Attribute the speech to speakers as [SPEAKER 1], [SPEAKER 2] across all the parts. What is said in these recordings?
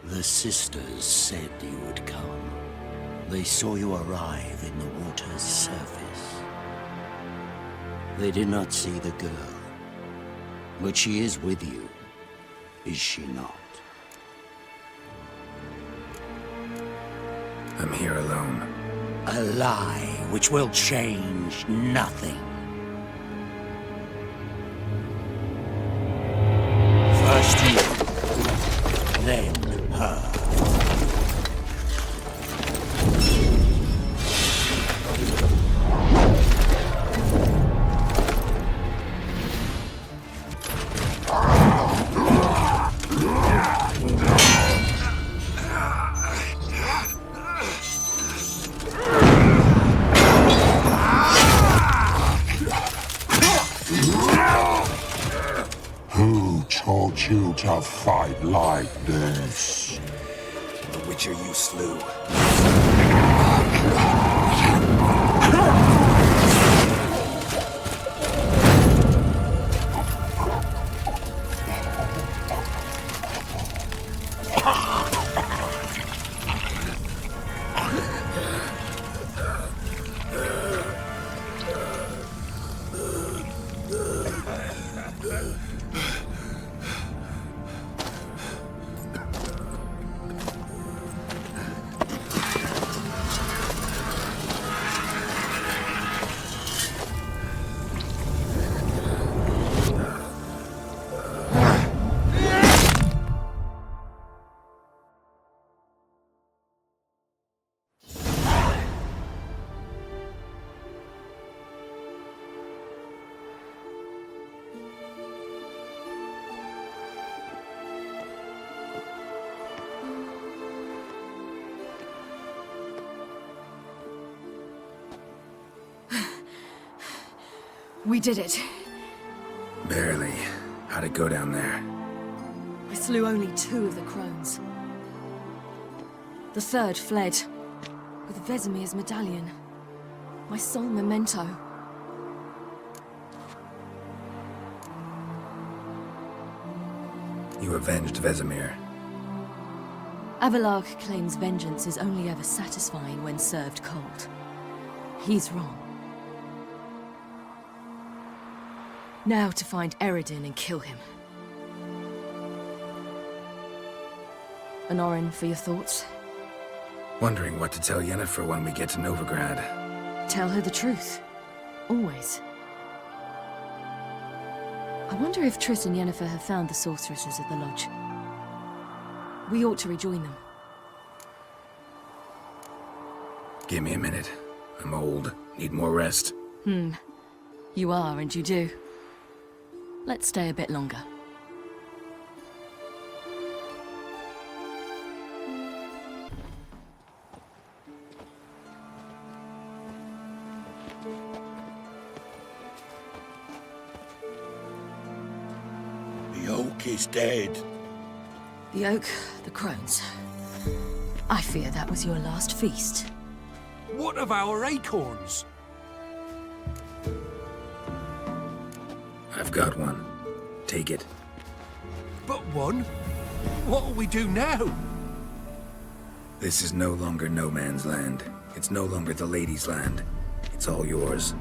[SPEAKER 1] The sisters said you would come. They saw you arrive in the water's surface. They did not see the girl. But she is with you, is she not?
[SPEAKER 2] I'm here alone.
[SPEAKER 1] A lie which will change nothing. First you, then her.
[SPEAKER 3] Who taught you to fight like this?
[SPEAKER 2] The Witcher you slew.
[SPEAKER 4] We did it.
[SPEAKER 2] Barely. How'd it go down there?
[SPEAKER 4] I slew only 2 of the crones. The third fled, with Vesemir's medallion. My sole memento.
[SPEAKER 2] You avenged Vesemir.
[SPEAKER 4] Avalark claims vengeance is only ever satisfying when served cold. He's wrong. Now to find Eredin and kill him. Honorin, for your thoughts?
[SPEAKER 2] Wondering what to tell Yennefer when we get to Novigrad.
[SPEAKER 4] Tell her the truth. Always. I wonder if Triss and Yennefer have found the sorceresses at the lodge. We ought to rejoin them.
[SPEAKER 2] Give me a minute. I'm old. Need more rest.
[SPEAKER 4] You are, and you do. Let's stay a bit longer.
[SPEAKER 1] The oak is dead.
[SPEAKER 4] The oak, the crones. I fear that was your last feast.
[SPEAKER 5] What of our acorns?
[SPEAKER 2] I've got one. Take it.
[SPEAKER 5] But one? What'll we do now?
[SPEAKER 2] This is no longer no man's land. It's no longer the lady's land. It's all yours.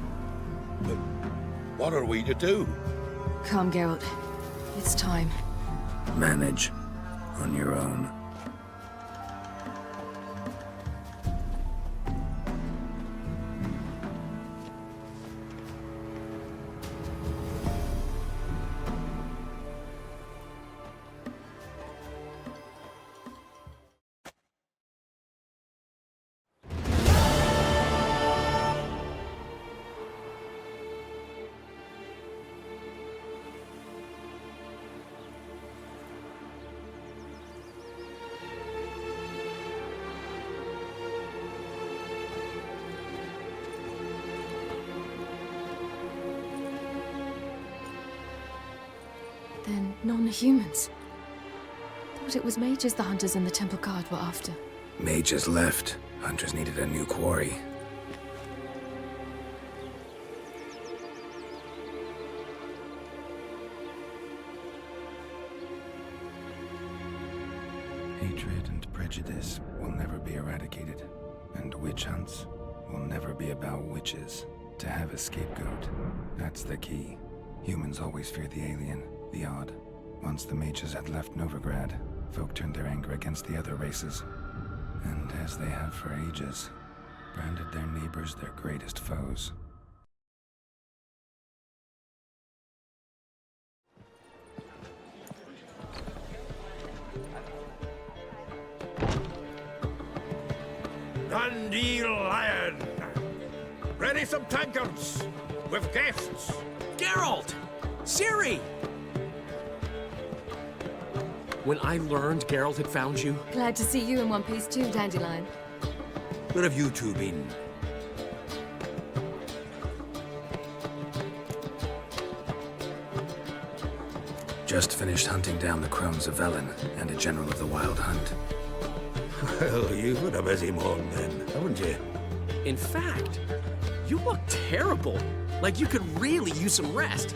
[SPEAKER 1] But what are we to do?
[SPEAKER 4] Come, Geralt. It's time.
[SPEAKER 2] Manage. On your own.
[SPEAKER 4] Then non-humans. Thought it was mages the hunters and the temple guard were after.
[SPEAKER 2] Mages left. Hunters needed a new quarry. Hatred and prejudice will never be eradicated, and witch hunts will never be about witches. To have a scapegoat, that's the key. Humans always fear the alien, the odd. Once the mages had left Novigrad, folk turned their anger against the other races. And as they have for ages, branded their neighbors their greatest foes.
[SPEAKER 5] Dandelion! Ready some tankards with guests.
[SPEAKER 6] Geralt! Ciri! When I learned Geralt had found you,
[SPEAKER 4] Glad to see you in one piece too, Dandelion.
[SPEAKER 1] Where have you two been?
[SPEAKER 2] Just finished hunting down the crones of Velen and a general of the Wild Hunt.
[SPEAKER 1] Well, you've had a busy morning then, haven't you?
[SPEAKER 6] in fact, you look terrible. Like you could really use some rest.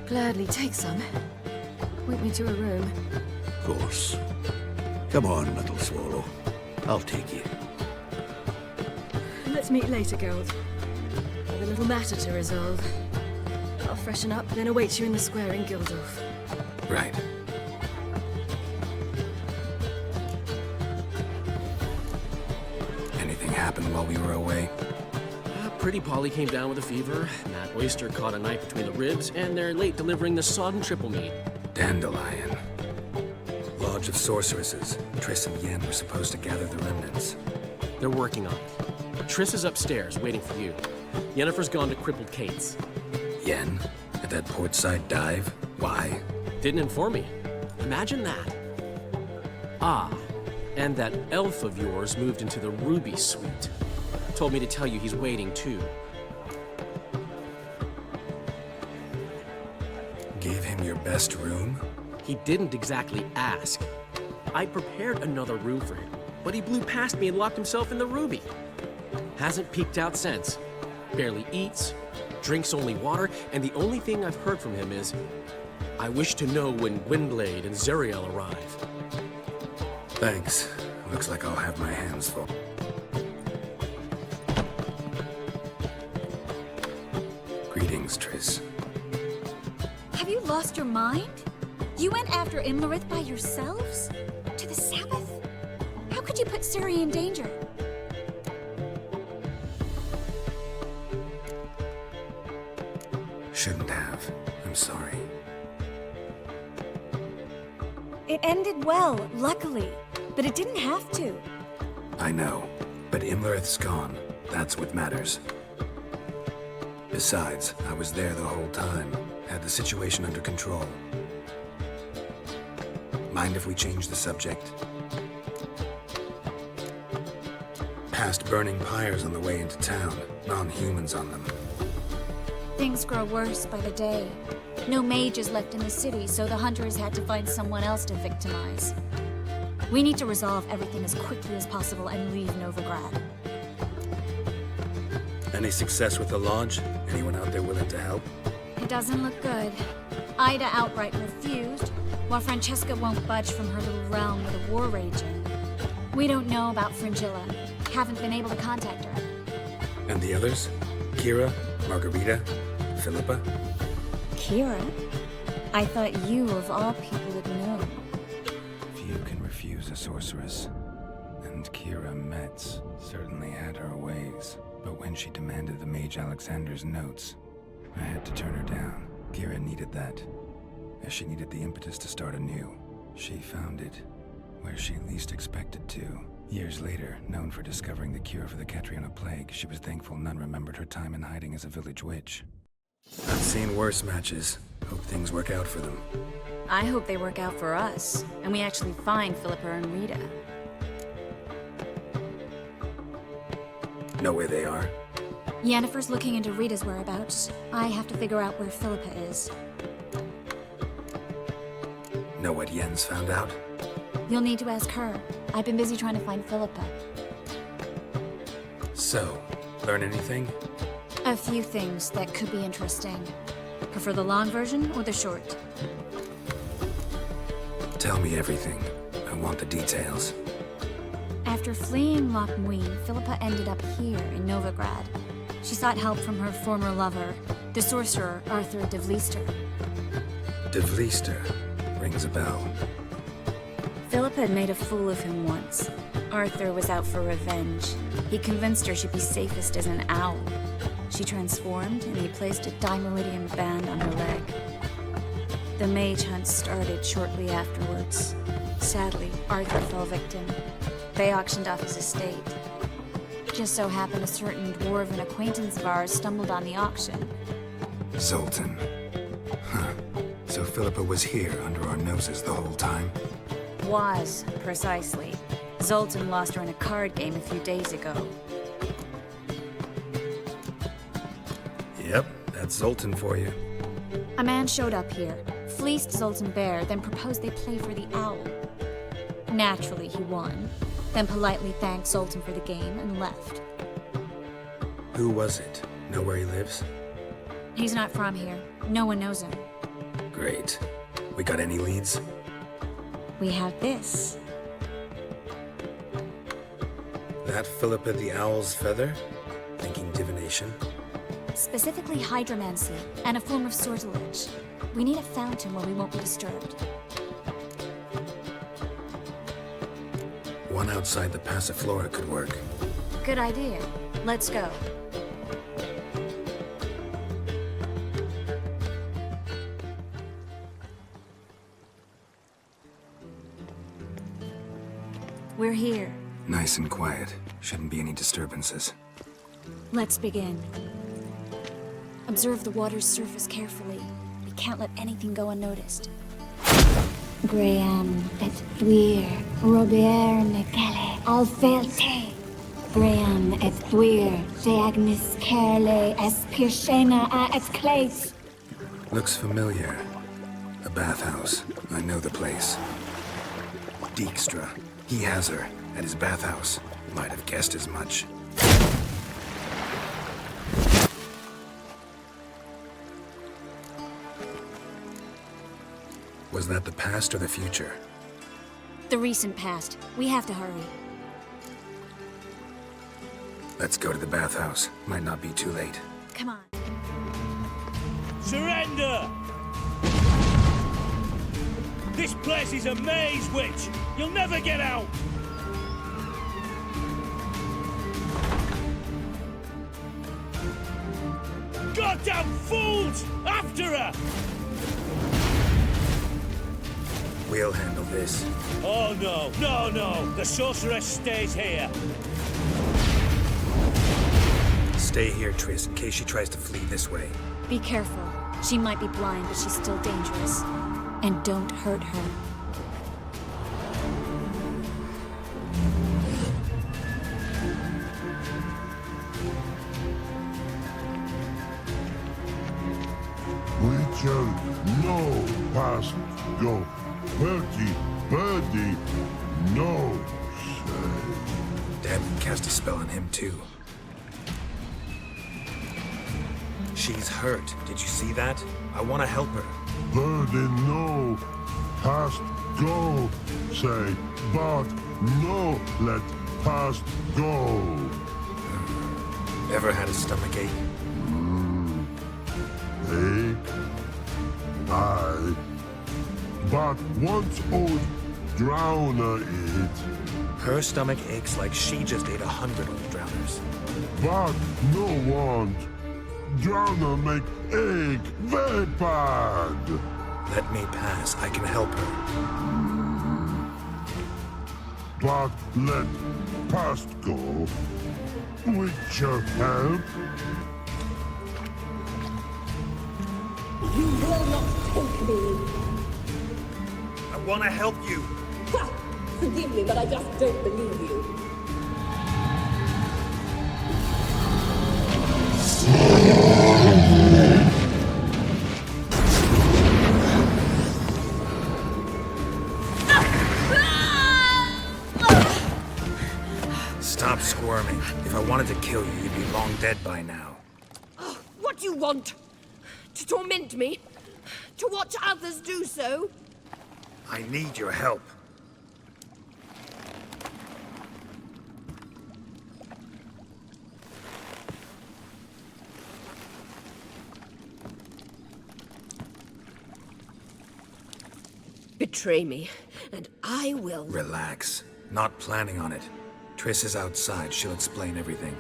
[SPEAKER 4] Gladly take some. Point me to a room.
[SPEAKER 1] Of course. Come on, little swallow. I'll take you.
[SPEAKER 4] Let's meet later, Geralt. I've a little matter to resolve. I'll freshen up, then await you in the square in Gildorf.
[SPEAKER 2] Right. Anything happened while we were away?
[SPEAKER 6] Pretty Polly came down with a fever. Matt Oyster caught a knife between the ribs, and they're late delivering the sodden triple meat.
[SPEAKER 2] Dandelion. Lodge of Sorceresses. Triss and Yen were supposed to gather the remnants.
[SPEAKER 6] They're working on it. Triss is upstairs, waiting for you. Yennefer's gone to crippled Kate's.
[SPEAKER 2] Yen? At that portside dive? Why?
[SPEAKER 6] Didn't inform me. Imagine that. Ah, and that elf of yours moved into the Ruby Suite. Told me to tell you he's waiting too.
[SPEAKER 2] Gave him your best room?
[SPEAKER 6] He didn't exactly ask. I prepared another room for him, but he blew past me and locked himself in the Ruby. Hasn't peeked out since. Barely eats, drinks only water, and the only thing I've heard from him is, I wish to know when Gwynblade and Zariel arrive.
[SPEAKER 2] Thanks. Looks like I'll have my hands full. Greetings, Triss.
[SPEAKER 7] Have you lost your mind? You went after Imlerith by yourselves? To the Sabbath? How could you put Ciri in danger?
[SPEAKER 2] Shouldn't have. I'm sorry.
[SPEAKER 7] It ended well, luckily, but it didn't have to.
[SPEAKER 2] I know, but Imlerith's gone. That's what matters. Besides, I was there the whole time. Had the situation under control. Mind if we change the subject? Past burning pyres on the way into town. Non-humans on them.
[SPEAKER 7] Things grow worse by the day. No mages left in the city, so the hunters had to find someone else to victimize. We need to resolve everything as quickly as possible and leave Novigrad.
[SPEAKER 2] Any success with the lodge? Anyone out there willing to help?
[SPEAKER 7] It doesn't look good. Ida outright refused, while Francesca won't budge from her little realm with a war raging. We don't know about Fringilla. Haven't been able to contact her.
[SPEAKER 2] And the others? Kira? Margarita? Philippa?
[SPEAKER 7] Kira? I thought you, of all people, would know.
[SPEAKER 2] Few can refuse a sorceress. And Kira Metz certainly had her ways. But when she demanded the Mage Alexander's notes, I had to turn her down. Kira needed that, as she needed the impetus to start anew. She found it where she least expected to. Years later, known for discovering the cure for the Catriona plague, she was thankful none remembered her time in hiding as a village witch. I've seen worse matches. Hope things work out for them.
[SPEAKER 7] I hope they work out for us, and we actually find Philippa and Rita.
[SPEAKER 2] Know where they are?
[SPEAKER 7] Yennefer's looking into Rita's whereabouts. I have to figure out where Philippa is.
[SPEAKER 2] Know what Yen's found out?
[SPEAKER 7] You'll need to ask her. I've been busy trying to find Philippa.
[SPEAKER 2] So, learn anything?
[SPEAKER 7] A few things that could be interesting. Prefer the long version or the short?
[SPEAKER 2] Tell me everything. I want the details.
[SPEAKER 7] After fleeing Loch Muin, Philippa ended up here in Novigrad. She sought help from her former lover, the sorcerer Arthur de Vlister.
[SPEAKER 2] De Vlister rings a bell.
[SPEAKER 7] Philippa had made a fool of him once. Arthur was out for revenge. He convinced her she'd be safest as an owl. She transformed, and he placed a dimeridium band on her leg. The mage hunt started shortly afterwards. Sadly, Arthur fell victim. They auctioned off his estate. Just so happened a certain dwarven acquaintance of ours stumbled on the auction.
[SPEAKER 2] Zoltan. Huh. So Philippa was here under our noses the whole time?
[SPEAKER 7] Was, precisely. Zoltan lost her in a card game a few days ago.
[SPEAKER 2] Yep, that's Zoltan for you.
[SPEAKER 7] A man showed up here, fleeced Zoltan bare, then proposed they play for the owl. Naturally, he won, then politely thanked Zoltan for the game and left.
[SPEAKER 2] Who was it? Know where he lives?
[SPEAKER 7] He's not from here. No one knows him.
[SPEAKER 2] Great. We got any leads?
[SPEAKER 7] We have this.
[SPEAKER 2] That Philippa the Owl's feather? Thinking divination?
[SPEAKER 7] Specifically hydromancy, and a form of sortilege. We need a fountain where we won't be disturbed.
[SPEAKER 2] One outside the Passiflora could work.
[SPEAKER 7] Good idea. Let's go. We're here.
[SPEAKER 2] Nice and quiet. Shouldn't be any disturbances.
[SPEAKER 7] Let's begin. Observe the water's surface carefully. We can't let anything go unnoticed.
[SPEAKER 8] Graham et thuir, Robert Mekele, Alfelte. Graham et thuir, Deagnis Kerle, es Pirshena a et Clates.
[SPEAKER 2] Looks familiar. A bathhouse. I know the place. Dijkstra. He has her at his bathhouse. Might have guessed as much. Was that the past or the future?
[SPEAKER 7] The recent past. We have to hurry.
[SPEAKER 2] Let's go to the bathhouse. Might not be too late.
[SPEAKER 7] Come on.
[SPEAKER 9] Surrender! This place is a maze, witch! You'll never get out! Goddamn fools! After her!
[SPEAKER 2] We'll handle this.
[SPEAKER 9] Oh no, no, no! The sorceress stays here!
[SPEAKER 2] Stay here, Triss, in case she tries to flee this way.
[SPEAKER 7] Be careful. She might be blind, but she's still dangerous. And don't hurt her.
[SPEAKER 3] Witcher, no past go. Birdie, no say.
[SPEAKER 2] Dad cast a spell on him, too. She's hurt. Did you see that? I want to help her.
[SPEAKER 3] Birdie, no past go, say, but no let past go.
[SPEAKER 2] Ever had a stomachache?
[SPEAKER 3] Aye. But once old drowner it,
[SPEAKER 2] Her stomach aches like she just ate 100 old drowners.
[SPEAKER 3] but no want. Drowner make egg very bad.
[SPEAKER 2] Let me pass. I can help her.
[SPEAKER 3] But let past go. Witcher help.
[SPEAKER 10] You will not take me.
[SPEAKER 2] I want to help you.
[SPEAKER 10] Ha! Forgive me, but I just don't believe you.
[SPEAKER 2] Stop squirming. If I wanted to kill you, you'd be long dead by now.
[SPEAKER 10] What do you want? To torment me? To watch others do so?
[SPEAKER 2] I need your help.
[SPEAKER 10] betray me, and I will...
[SPEAKER 2] Relax. Not planning on it. Triss is outside. She'll explain everything.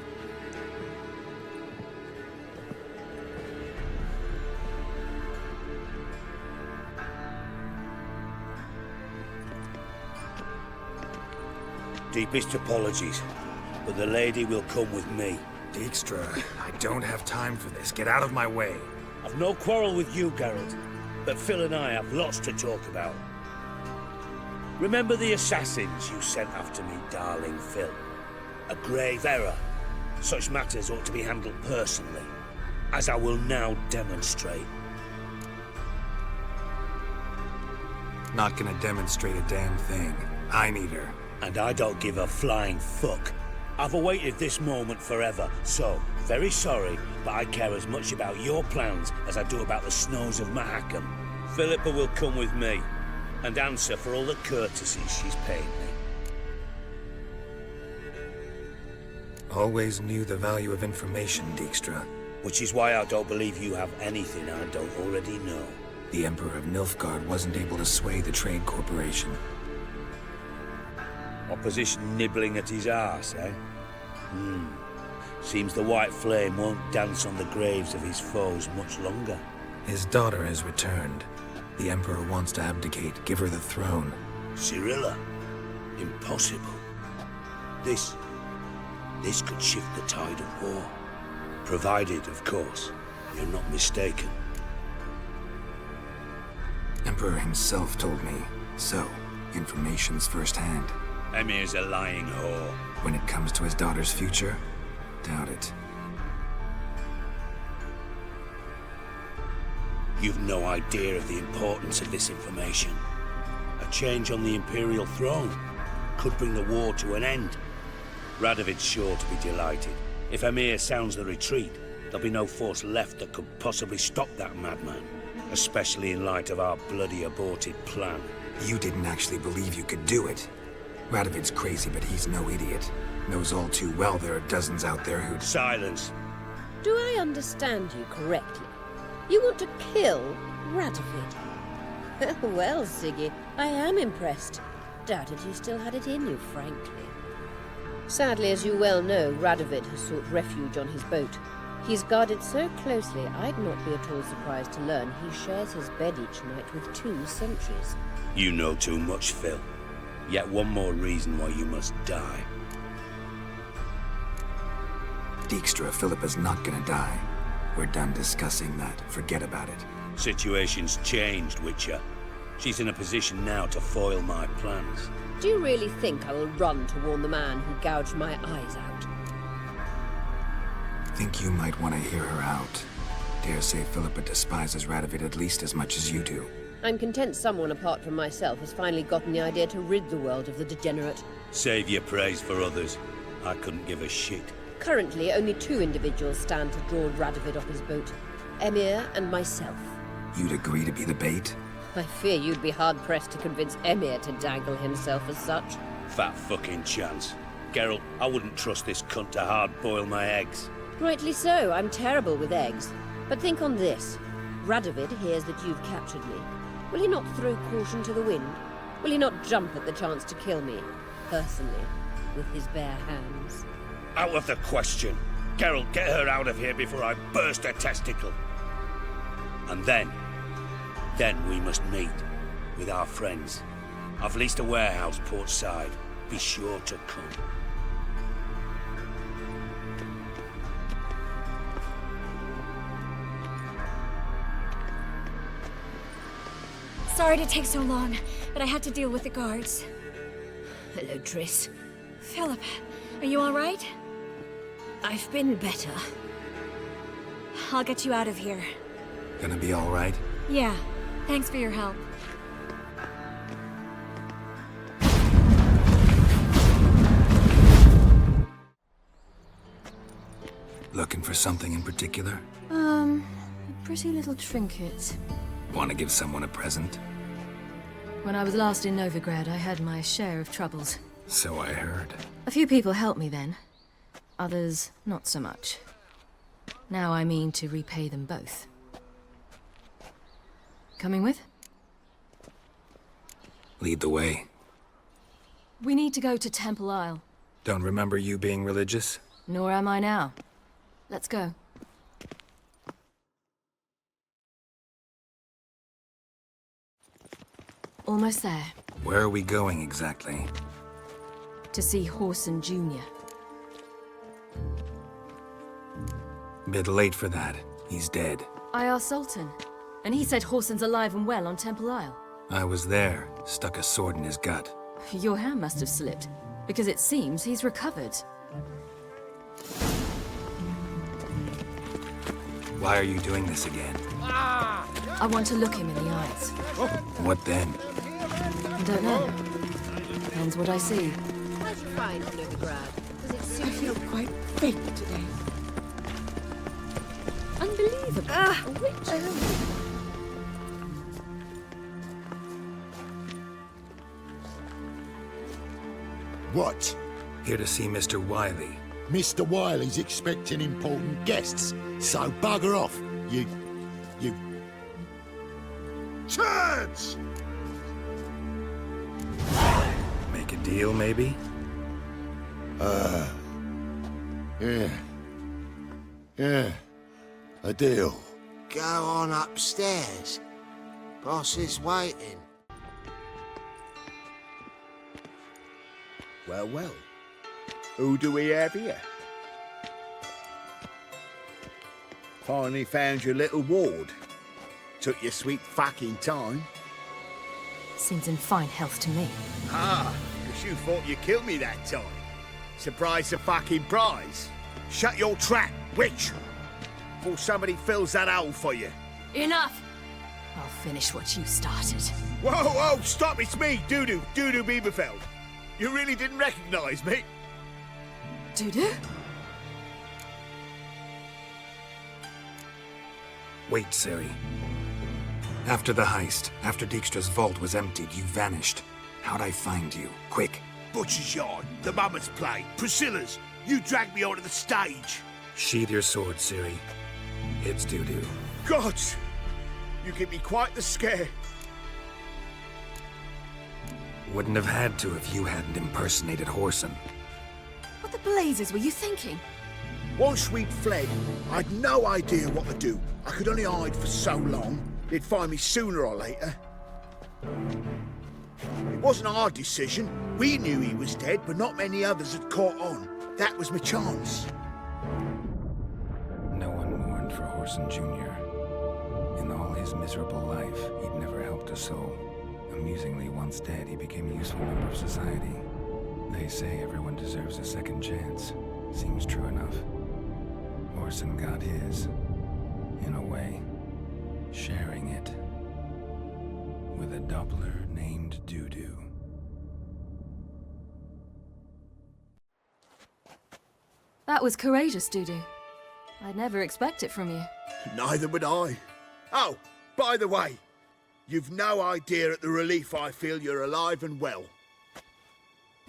[SPEAKER 9] Deepest apologies, but the lady will come with me.
[SPEAKER 2] Dijkstra, I don't have time for this. Get out of my way.
[SPEAKER 9] I've no quarrel with you, Geralt, but Phil and I have lots to talk about. Remember the assassins you sent after me, darling Phil? A grave error. Such matters ought to be handled personally, as I will now demonstrate.
[SPEAKER 2] Not gonna demonstrate a damn thing. I need her.
[SPEAKER 9] And I don't give a flying fuck. I've awaited this moment forever, so, very sorry, but I care as much about your plans as I do about the snows of Mahakam. Philippa will come with me, and answer for all the courtesies she's paid me.
[SPEAKER 2] Always knew the value of information, Dijkstra.
[SPEAKER 9] Which is why I don't believe you have anything I don't already know.
[SPEAKER 2] The Emperor of Nilfgaard wasn't able to sway the Trade Corporation.
[SPEAKER 9] Opposition nibbling at his arse, eh? Seems the White Flame won't dance on the graves of his foes much longer.
[SPEAKER 2] His daughter has returned. The Emperor wants to abdicate, give her the throne.
[SPEAKER 9] Cirilla? Impossible. This could shift the tide of war. Provided, of course, you're not mistaken.
[SPEAKER 2] Emperor himself told me. So, information's firsthand.
[SPEAKER 9] Emir's a lying whore.
[SPEAKER 2] When it comes to his daughter's future, doubt it.
[SPEAKER 9] You've no idea of the importance of this information. A change on the Imperial throne could bring the war to an end. Radovid's sure to be delighted. If Emir sounds the retreat, there'll be no force left that could possibly stop that madman. Especially in light of our bloody aborted plan.
[SPEAKER 2] You didn't actually believe you could do it. Radovid's crazy, but he's no idiot. Knows all too well there are dozens out there who'd...
[SPEAKER 9] Silence.
[SPEAKER 11] Do I understand you correctly? You want to kill Radovid? Well, Siggy, I am impressed. Doubted you still had it in you, frankly. Sadly, as you well know, Radovid has sought refuge on his boat. He's guarded so closely, I'd not be at all surprised to learn he shares his bed each night with 2 sentries.
[SPEAKER 9] You know too much, Phil. Yet one more reason why you must die.
[SPEAKER 2] Dijkstra, Philippa's not gonna die. We're done discussing that. Forget about it.
[SPEAKER 9] Situation's changed, Witcher. She's in a position now to foil my plans.
[SPEAKER 11] Do you really think I will run to warn the man who gouged my eyes out?
[SPEAKER 2] Think you might want to hear her out. Dare say Philippa despises Radovid at least as much as you do.
[SPEAKER 11] I'm content someone apart from myself has finally gotten the idea to rid the world of the degenerate.
[SPEAKER 9] Save your praise for others. I couldn't give a shit.
[SPEAKER 11] Currently, only 2 individuals stand to draw Radovid off his boat. Emir and myself.
[SPEAKER 2] You'd agree to be the bait?
[SPEAKER 11] I fear you'd be hard-pressed to convince Emir to dangle himself as such.
[SPEAKER 9] Fat fucking chance. Geralt, I wouldn't trust this cunt to hard-boil my eggs.
[SPEAKER 11] Rightly so, I'm terrible with eggs. But think on this. Radovid hears that you've captured me. Will he not throw caution to the wind? Will he not jump at the chance to kill me, personally, with his bare hands?
[SPEAKER 9] Out of the question. Geralt, get her out of here before I burst her testicle. And then we must meet with our friends. I've leased a warehouse port side. Be sure to come.
[SPEAKER 8] Sorry to take so long, but I had to deal with the guards.
[SPEAKER 10] Hello, Triss.
[SPEAKER 8] Philip, are you all right?
[SPEAKER 10] I've been better.
[SPEAKER 8] I'll get you out of here.
[SPEAKER 2] Gonna be all right?
[SPEAKER 8] Yeah, thanks for your help.
[SPEAKER 2] Looking for something in particular?
[SPEAKER 4] A pretty little trinket.
[SPEAKER 2] Want to give someone a present?
[SPEAKER 4] When I was last in Novigrad, I had my share of troubles.
[SPEAKER 2] So I heard.
[SPEAKER 4] A few people helped me then. Others, not so much. Now I mean to repay them both. Coming with?
[SPEAKER 2] Lead the way.
[SPEAKER 4] We need to go to Temple Isle.
[SPEAKER 2] Don't remember you being religious?
[SPEAKER 4] Nor am I now. Let's go. Almost there.
[SPEAKER 2] Where are we going exactly?
[SPEAKER 4] To see Whoreson Jr.
[SPEAKER 2] Bit late for that. He's dead.
[SPEAKER 4] I asked Sultan, and he said Whoreson's alive and well on Temple Isle.
[SPEAKER 2] I was there, stuck a sword in his gut.
[SPEAKER 4] Your hand must have slipped, because it seems he's recovered.
[SPEAKER 2] Why are you doing this again?
[SPEAKER 4] I want to look him in the eyes.
[SPEAKER 2] What then?
[SPEAKER 4] I don't know. Depends what I see.
[SPEAKER 11] How's your find, Novigrad? Does it suit
[SPEAKER 10] I feel quite faint today.
[SPEAKER 11] Unbelievable. A witch.
[SPEAKER 12] What?
[SPEAKER 2] Here to see Mr. Wiley.
[SPEAKER 12] Mr. Wiley's expecting important guests, so bugger off, you... Turds!
[SPEAKER 2] Make a deal, maybe?
[SPEAKER 12] Yeah. A deal.
[SPEAKER 13] Go on upstairs. Boss is waiting.
[SPEAKER 14] Well, well. Who do we have here? Finally found your little ward. Took your sweet fucking time.
[SPEAKER 4] Seems in fine health to me.
[SPEAKER 14] Ah, because you thought you killed me that time. Surprise the fucking prize. Shut your trap, witch! Before somebody fills that hole for you.
[SPEAKER 4] Enough! I'll finish what you started.
[SPEAKER 14] Whoa, stop, it's me, Dudu Bieberfeld. You really didn't recognize me?
[SPEAKER 4] Dudu?
[SPEAKER 2] Wait, Ciri. After the heist, after Dijkstra's vault was emptied, you vanished. How'd I find you? Quick.
[SPEAKER 14] Butcher's Yard, the Mama's Play, Priscilla's. You dragged me onto the stage.
[SPEAKER 2] Sheathe your sword, Ciri. It's Dudu.
[SPEAKER 14] Gods! You give me quite the scare.
[SPEAKER 2] Wouldn't have had to if you hadn't impersonated Whoreson.
[SPEAKER 4] What the blazes were you thinking?
[SPEAKER 14] Once we'd fled, I'd no idea what to do. I could only hide for so long. They'd find me sooner or later. It wasn't our decision. We knew he was dead, but not many others had caught on. That was my chance.
[SPEAKER 2] No one mourned for Whoreson Jr. In all his miserable life, he'd never helped a soul. Amusingly, once dead, he became a useful member of society. They say everyone deserves a second chance. Seems true enough. Whoreson got his, in a way, sharing it with a Doppler named Dudu.
[SPEAKER 4] That was courageous, Dudu. I'd never expect it from you.
[SPEAKER 14] Neither would I. Oh, by the way, you've no idea at the relief I feel you're alive and well.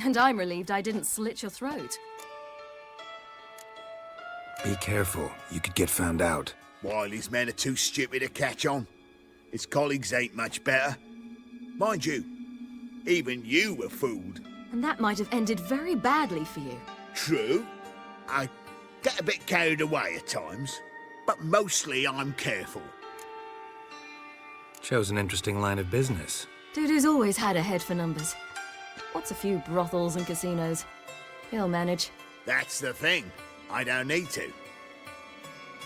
[SPEAKER 4] And I'm relieved I didn't slit your throat.
[SPEAKER 2] Be careful, you could get found out.
[SPEAKER 14] Wiley's men are too stupid to catch on. His colleagues ain't much better. Mind you, even you were fooled.
[SPEAKER 4] And that might have ended very badly for you.
[SPEAKER 14] True. I get a bit carried away at times, but mostly I'm careful.
[SPEAKER 2] Shows an interesting line of business.
[SPEAKER 4] Dudu's always had a head for numbers. What's a few brothels and casinos? He'll manage.
[SPEAKER 14] That's the thing. I don't need to.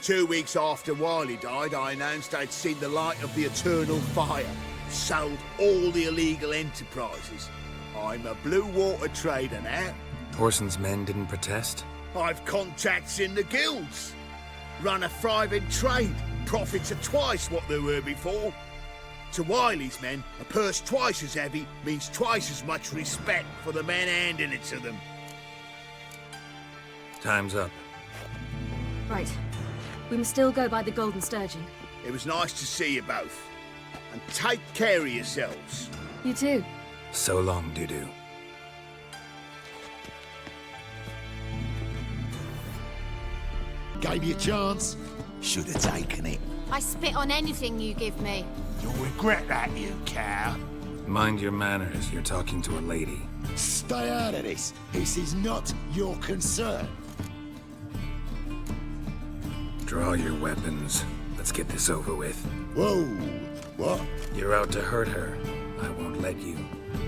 [SPEAKER 14] 2 weeks after Wiley died, I announced I'd seen the light of the eternal fire. Sold all the illegal enterprises. I'm a blue water trader now.
[SPEAKER 2] Whoreson's men didn't protest?
[SPEAKER 14] I've contacts in the guilds. Run a thriving trade. Profits are twice what they were before. To Wiley's men, a purse twice as heavy means twice as much respect for the men handing it to them.
[SPEAKER 2] Time's up.
[SPEAKER 4] Right. We must still go by the Golden Sturgeon.
[SPEAKER 14] It was nice to see you both. And take care of yourselves.
[SPEAKER 4] You too.
[SPEAKER 2] So long, Dudu.
[SPEAKER 12] Gave you a chance. Should have taken it.
[SPEAKER 7] I spit on anything you give me.
[SPEAKER 12] You'll regret that, you cow.
[SPEAKER 2] Mind your manners, you're talking to a lady.
[SPEAKER 12] Stay out of this. This is not your concern.
[SPEAKER 2] Draw your weapons. Let's get this over with.
[SPEAKER 12] Whoa! What?
[SPEAKER 2] You're out to hurt her. I won't let you.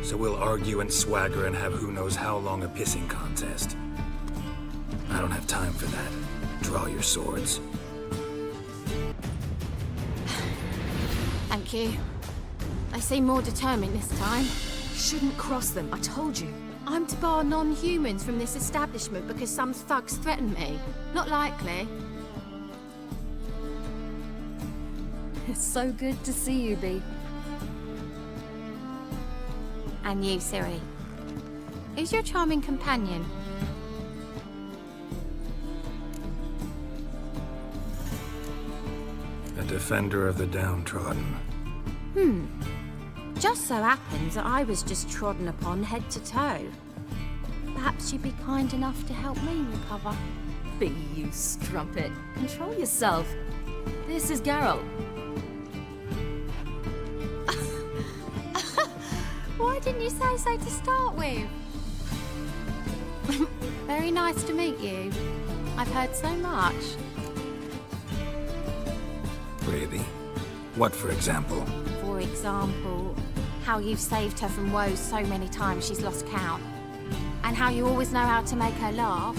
[SPEAKER 2] So we'll argue and swagger and have who knows how long a pissing contest. I don't have time for that. Draw your swords.
[SPEAKER 15] Thank you. They seem more determined this time.
[SPEAKER 4] Shouldn't cross them, I told you.
[SPEAKER 15] I'm to bar non-humans from this establishment because some thugs threaten me. Not likely.
[SPEAKER 4] It's so good to see you, Bee.
[SPEAKER 15] And you, Ciri. Who's your charming companion?
[SPEAKER 2] A defender of the downtrodden.
[SPEAKER 15] Just so happens that I was just trodden upon head to toe. Perhaps you'd be kind enough to help me recover.
[SPEAKER 4] Bee, you strumpet. Control yourself. This is Geralt.
[SPEAKER 15] Why didn't you say so to start with? Very nice to meet you. I've heard so much.
[SPEAKER 2] Really? What, for example?
[SPEAKER 15] For example, how you've saved her from woes so many times she's lost count. And how you always know how to make her laugh.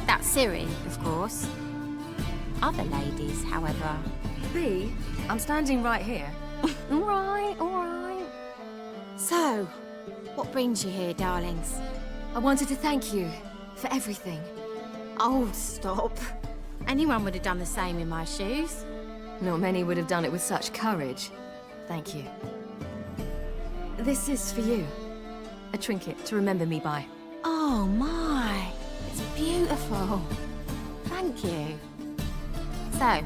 [SPEAKER 15] That's Ciri, of course. Other ladies, however.
[SPEAKER 4] Bee, I'm standing right here.
[SPEAKER 15] All right. So, what brings you here, darlings?
[SPEAKER 4] I wanted to thank you for everything.
[SPEAKER 15] Oh, stop. Anyone would have done the same in my shoes.
[SPEAKER 4] Not many would have done it with such courage. Thank you. This is for you. A trinket to remember me by.
[SPEAKER 15] Oh my, it's beautiful. Thank you. So,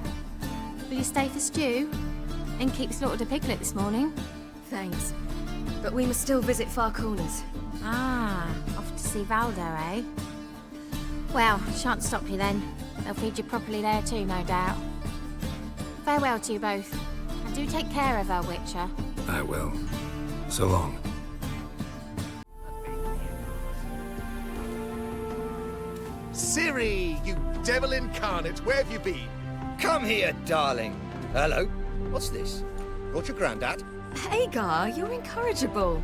[SPEAKER 15] will you stay for stew? And keep slaughtered a piglet this morning?
[SPEAKER 4] Thanks. But we must still visit Far Corners.
[SPEAKER 15] Ah, off to see Valdo, eh? Well, shan't stop you then. They'll feed you properly there too, no doubt. Farewell to you both. And do take care of her, Witcher.
[SPEAKER 2] I will. So long.
[SPEAKER 5] Ciri, you devil incarnate, where have you been?
[SPEAKER 16] Come here, darling. Hello. What's this? Got your granddad?
[SPEAKER 4] Hagar, you're incorrigible.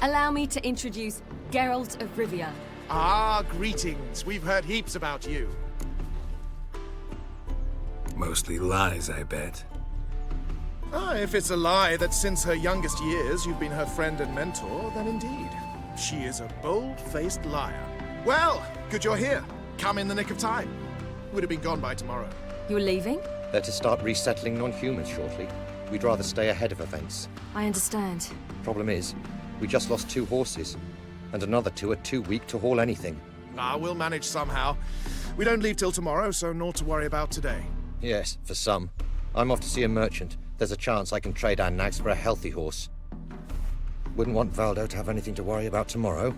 [SPEAKER 4] Allow me to introduce Geralt of Rivia.
[SPEAKER 5] Ah, greetings. We've heard heaps about you.
[SPEAKER 2] Mostly lies, I bet.
[SPEAKER 5] Ah, if it's a lie that since her youngest years you've been her friend and mentor, then indeed. She is a bold-faced liar. Well, good you're here. Come in the nick of time. Would have been gone by tomorrow.
[SPEAKER 4] You're leaving?
[SPEAKER 16] They're to start resettling non-humans shortly. We'd rather stay ahead of events.
[SPEAKER 4] I understand.
[SPEAKER 16] Problem is, we just lost 2 horses. And another 2 are too weak to haul anything.
[SPEAKER 5] Ah, we'll manage somehow. We don't leave till tomorrow, so naught to worry about today.
[SPEAKER 16] Yes, for some. I'm off to see a merchant. There's a chance I can trade our nags for a healthy horse. Wouldn't want Valdo to have anything to worry about tomorrow.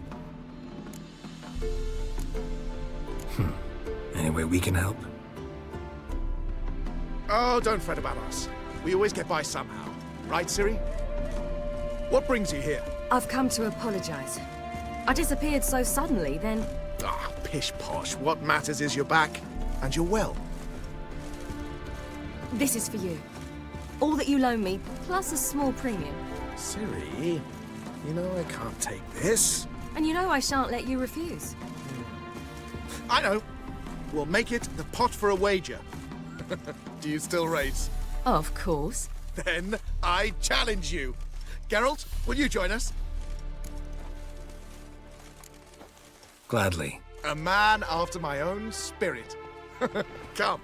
[SPEAKER 2] Any way we can help?
[SPEAKER 5] Oh, don't fret about us. We always get by somehow. Right, Ciri? What brings you here?
[SPEAKER 4] I've come to apologize. I disappeared so suddenly, then...
[SPEAKER 5] Ah, pish-posh. What matters is you're back, and you're well.
[SPEAKER 4] This is for you. All that you loan me, plus a small premium.
[SPEAKER 5] Ciri, you know I can't take this.
[SPEAKER 4] And you know I shan't let you refuse.
[SPEAKER 5] I know. We'll make it the pot for a wager. Do you still race?
[SPEAKER 4] Of course.
[SPEAKER 5] Then I challenge you. Geralt, will you join us?
[SPEAKER 2] Gladly.
[SPEAKER 5] A man after my own spirit. Come.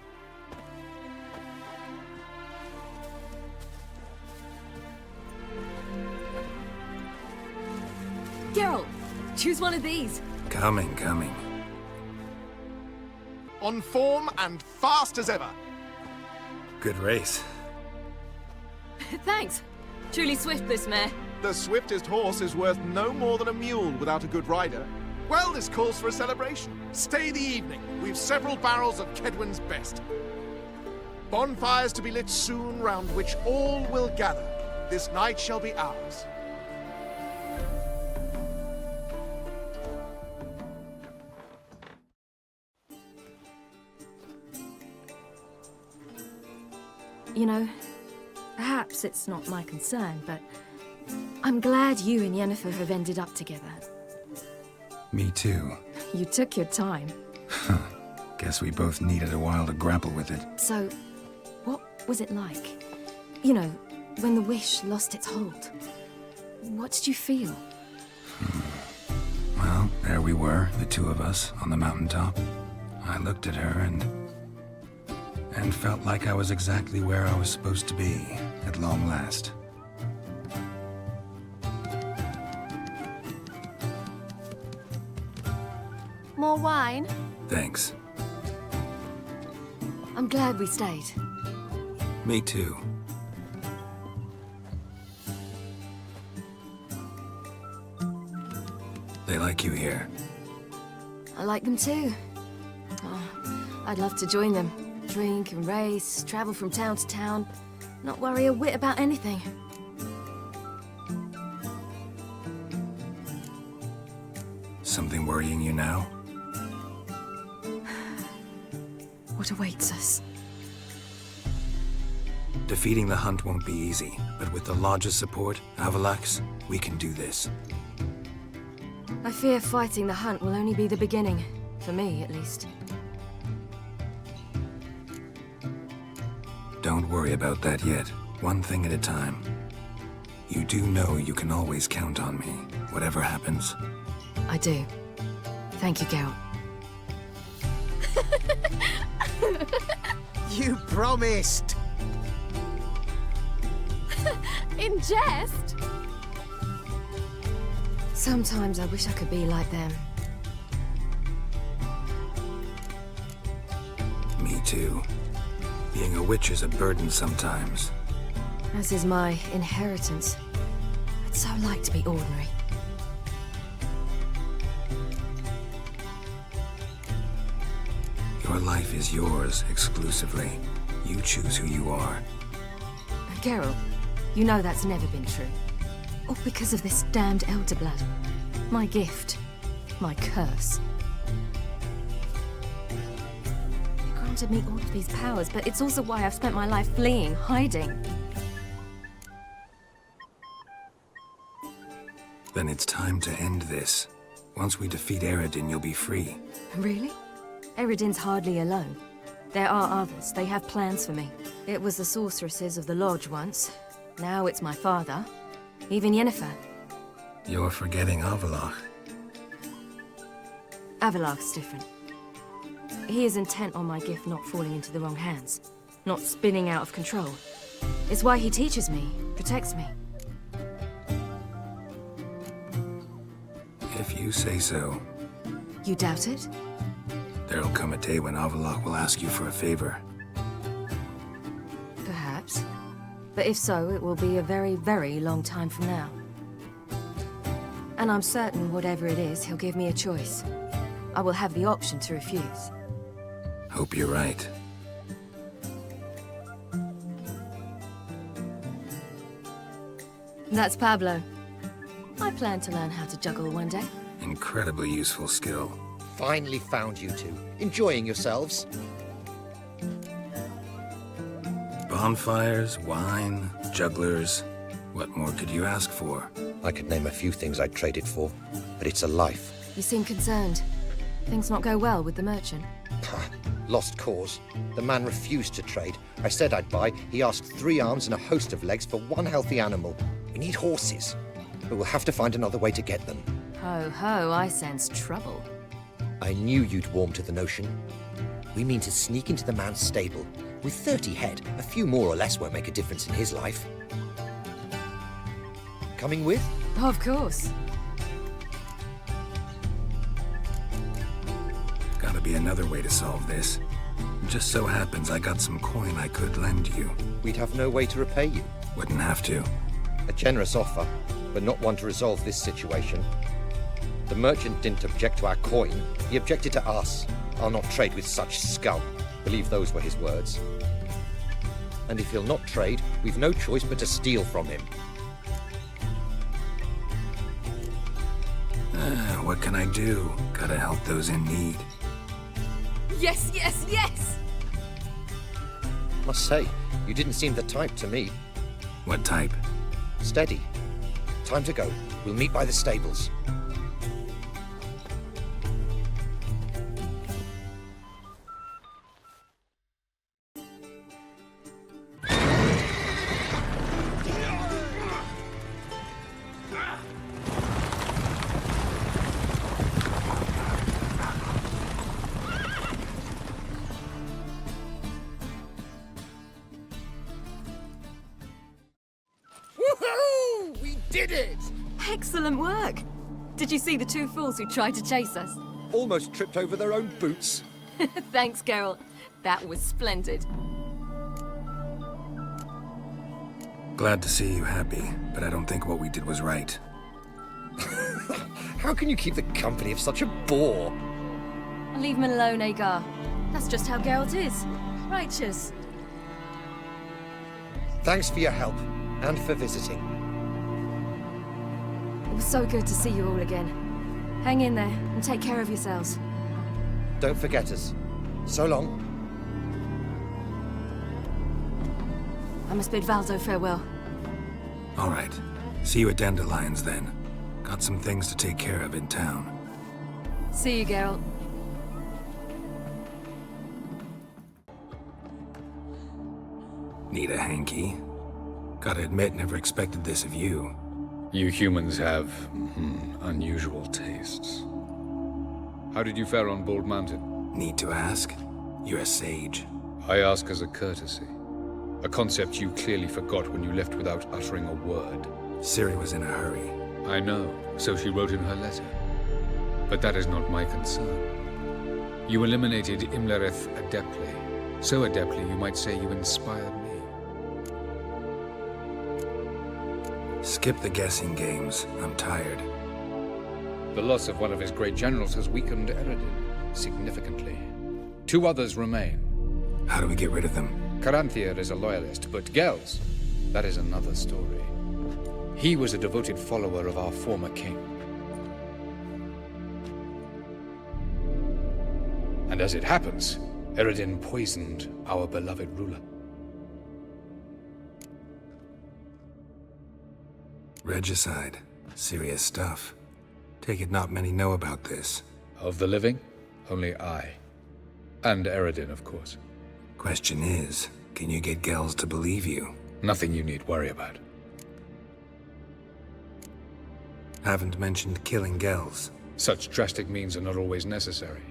[SPEAKER 4] Geralt, choose one of these.
[SPEAKER 2] Coming.
[SPEAKER 5] On form and fast as ever.
[SPEAKER 2] Good race.
[SPEAKER 4] Thanks. Truly swift, this mare.
[SPEAKER 5] The swiftest horse is worth no more than a mule without a good rider. Well, this calls for a celebration. Stay the evening. We've several barrels of Kedwen's best. Bonfires to be lit soon, round which all will gather. this night shall be ours.
[SPEAKER 4] You know, perhaps it's not my concern, but I'm glad you and Yennefer have ended up together.
[SPEAKER 2] Me too.
[SPEAKER 4] You took your time.
[SPEAKER 2] Guess we both needed a while to grapple with it.
[SPEAKER 4] So, what was it like? You know, when the wish lost its hold. What did you feel?
[SPEAKER 2] Well, there we were, the two of us, on the mountaintop. I looked at her and felt like I was exactly where I was supposed to be, at long last.
[SPEAKER 15] More wine?
[SPEAKER 2] Thanks.
[SPEAKER 4] I'm glad we stayed.
[SPEAKER 2] Me too. They like you here.
[SPEAKER 4] I like them too. Oh, I'd love to join them. Drink and race, travel from town to town, not worry a whit about anything.
[SPEAKER 2] Something worrying you now?
[SPEAKER 4] What awaits us?
[SPEAKER 2] Defeating the hunt won't be easy, but with the Lodge's support, Avalax, we can do this.
[SPEAKER 4] I fear fighting the hunt will only be the beginning, for me at least.
[SPEAKER 2] Don't worry about that yet. One thing at a time. You do know you can always count on me, whatever happens.
[SPEAKER 4] I do. Thank you, Geralt.
[SPEAKER 13] You promised!
[SPEAKER 15] In jest?
[SPEAKER 4] Sometimes I wish I could be like them.
[SPEAKER 2] Me too. Being a witch is a burden sometimes.
[SPEAKER 4] As is my inheritance. I'd so like to be ordinary.
[SPEAKER 2] Your life is yours exclusively. You choose who you are.
[SPEAKER 4] Geralt, you know that's never been true. All because of this damned elder blood. My gift. My curse. It granted me all of these powers, but it's also why I've spent my life fleeing, hiding.
[SPEAKER 2] Then it's time to end this. Once we defeat Eredin, you'll be free.
[SPEAKER 4] Really? Eredin's hardly alone. There are others. They have plans for me. It was the sorceresses of the Lodge once. Now it's my father. Even Yennefer.
[SPEAKER 2] You're forgetting Avallac'h.
[SPEAKER 4] Avallac'h's different. He is intent on my gift not falling into the wrong hands. Not spinning out of control. It's why he teaches me, protects me.
[SPEAKER 2] If you say so.
[SPEAKER 4] You doubt it?
[SPEAKER 2] There'll come a day when Avallac'h will ask you for a favor.
[SPEAKER 4] Perhaps. But if so, it will be a very, very long time from now. And I'm certain whatever it is, he'll give me a choice. I will have the option to refuse.
[SPEAKER 2] Hope you're right.
[SPEAKER 4] That's Pablo. I plan to learn how to juggle one day.
[SPEAKER 2] Incredibly useful skill.
[SPEAKER 16] Finally found you two. Enjoying yourselves?
[SPEAKER 2] Bonfires, wine, jugglers. What more could you ask for?
[SPEAKER 16] I could name a few things I'd trade it for, but it's a life.
[SPEAKER 4] You seem concerned. Things not go well with the merchant?
[SPEAKER 16] Lost cause. The man refused to trade. I said I'd buy. He asked 3 arms and a host of legs for 1 healthy animal. We need horses, but we'll have to find another way to get them.
[SPEAKER 4] Ho ho, I sense trouble.
[SPEAKER 16] I knew you'd warm to the notion. We mean to sneak into the man's stable. With 30 head, a few more or less won't make a difference in his life. Coming with?
[SPEAKER 4] Of course.
[SPEAKER 2] Gotta be another way to solve this. It just so happens I got some coin I could lend you.
[SPEAKER 16] We'd have no way to repay you.
[SPEAKER 2] Wouldn't have to.
[SPEAKER 16] A generous offer, but not one to resolve this situation. The merchant didn't object to our coin. He objected to us. I'll not trade with such scum. Believe those were his words. And if he'll not trade, we've no choice but to steal from him.
[SPEAKER 2] What can I do? Gotta help those in need.
[SPEAKER 10] Yes, yes, yes!
[SPEAKER 16] Must say, you didn't seem the type to me.
[SPEAKER 2] What type?
[SPEAKER 16] Steady. Time to go. We'll meet by the stables.
[SPEAKER 5] Woohoo! We did it!
[SPEAKER 4] Excellent work! Did you see the two fools who tried to chase us?
[SPEAKER 16] Almost tripped over their own boots.
[SPEAKER 4] Thanks, Geralt. That was splendid.
[SPEAKER 2] Glad to see you happy, but I don't think what we did was right.
[SPEAKER 16] How can you keep the company of such a bore?
[SPEAKER 4] Leave him alone, Agar. That's just how Geralt is. Righteous.
[SPEAKER 16] Thanks for your help, and for visiting.
[SPEAKER 4] It was so good to see you all again. Hang in there, and take care of yourselves.
[SPEAKER 16] Don't forget us. So long.
[SPEAKER 4] I must bid Valzo farewell.
[SPEAKER 2] All right. See you at Dandelions, then. Got some things to take care of in town.
[SPEAKER 4] See you, Geralt.
[SPEAKER 2] Need a hanky? Gotta admit, never expected this of you.
[SPEAKER 17] You humans have unusual tastes. How did you fare on Bald Mountain?
[SPEAKER 2] Need to ask? You're a sage.
[SPEAKER 17] I ask as a courtesy. A concept you clearly forgot when you left without uttering a word.
[SPEAKER 2] Ciri was in a hurry.
[SPEAKER 17] I know, so she wrote in her letter. But that is not my concern. You eliminated Imlerith adeptly. So adeptly, you might say you inspired me.
[SPEAKER 2] Skip the guessing games. I'm tired.
[SPEAKER 17] The loss of one of his great generals has weakened Eredin significantly. 2 others remain.
[SPEAKER 2] How do we get rid of them?
[SPEAKER 17] Caranthir is a loyalist, but Gels, that is another story. He was a devoted follower of our former king. And as it happens, Eredin poisoned our beloved ruler.
[SPEAKER 2] Regicide. Serious stuff. Take it not many know about this.
[SPEAKER 17] Of the living, only I. And Eredin, of course.
[SPEAKER 2] Question is, can you get Gels to believe you?
[SPEAKER 17] Nothing you need worry about.
[SPEAKER 2] Haven't mentioned killing Gels.
[SPEAKER 17] Such drastic means are not always necessary.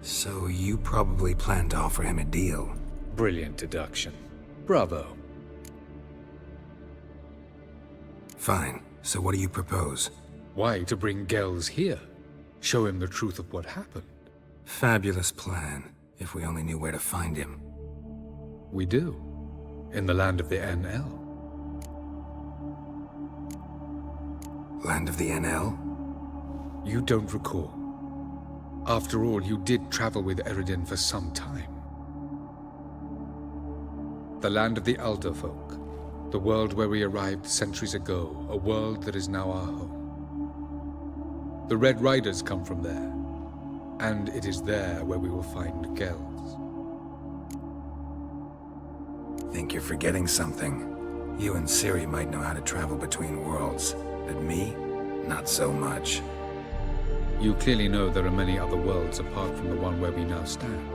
[SPEAKER 2] So you probably plan to offer him a deal.
[SPEAKER 17] Brilliant deduction. Bravo.
[SPEAKER 2] Fine. So what do you propose?
[SPEAKER 17] Why, to bring Gels here. Show him the truth of what happened.
[SPEAKER 2] Fabulous plan, if we only knew where to find him.
[SPEAKER 17] We do. In the land of the NL.
[SPEAKER 2] Land of the NL?
[SPEAKER 17] You don't recall. After all, you did travel with Eredin for some time. The land of the Alder folk. The world where we arrived centuries ago. A world that is now our home. The Red Riders come from there. And it is there where we will find Gels.
[SPEAKER 2] Think you're forgetting something. You and Ciri might know how to travel between worlds, but me, not so much.
[SPEAKER 17] You clearly know there are many other worlds apart from the one where we now stand.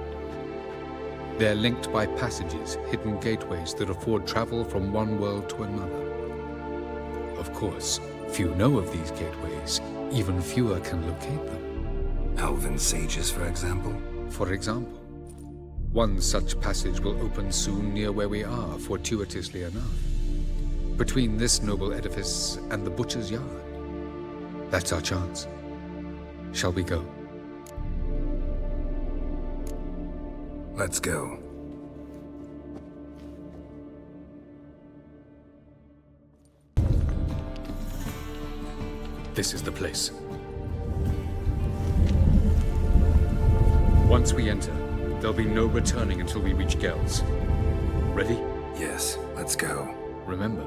[SPEAKER 17] They're linked by passages, hidden gateways that afford travel from one world to another. Of course, few know of these gateways. Even fewer can locate them.
[SPEAKER 2] Elven sages, for example?
[SPEAKER 17] For example. One such passage will open soon near where we are, fortuitously enough. Between this noble edifice and the butcher's yard. That's our chance. Shall we go?
[SPEAKER 2] Let's go.
[SPEAKER 17] This is the place. Once we enter, there'll be no returning until we reach Gels. Ready?
[SPEAKER 2] Yes, let's go.
[SPEAKER 17] Remember,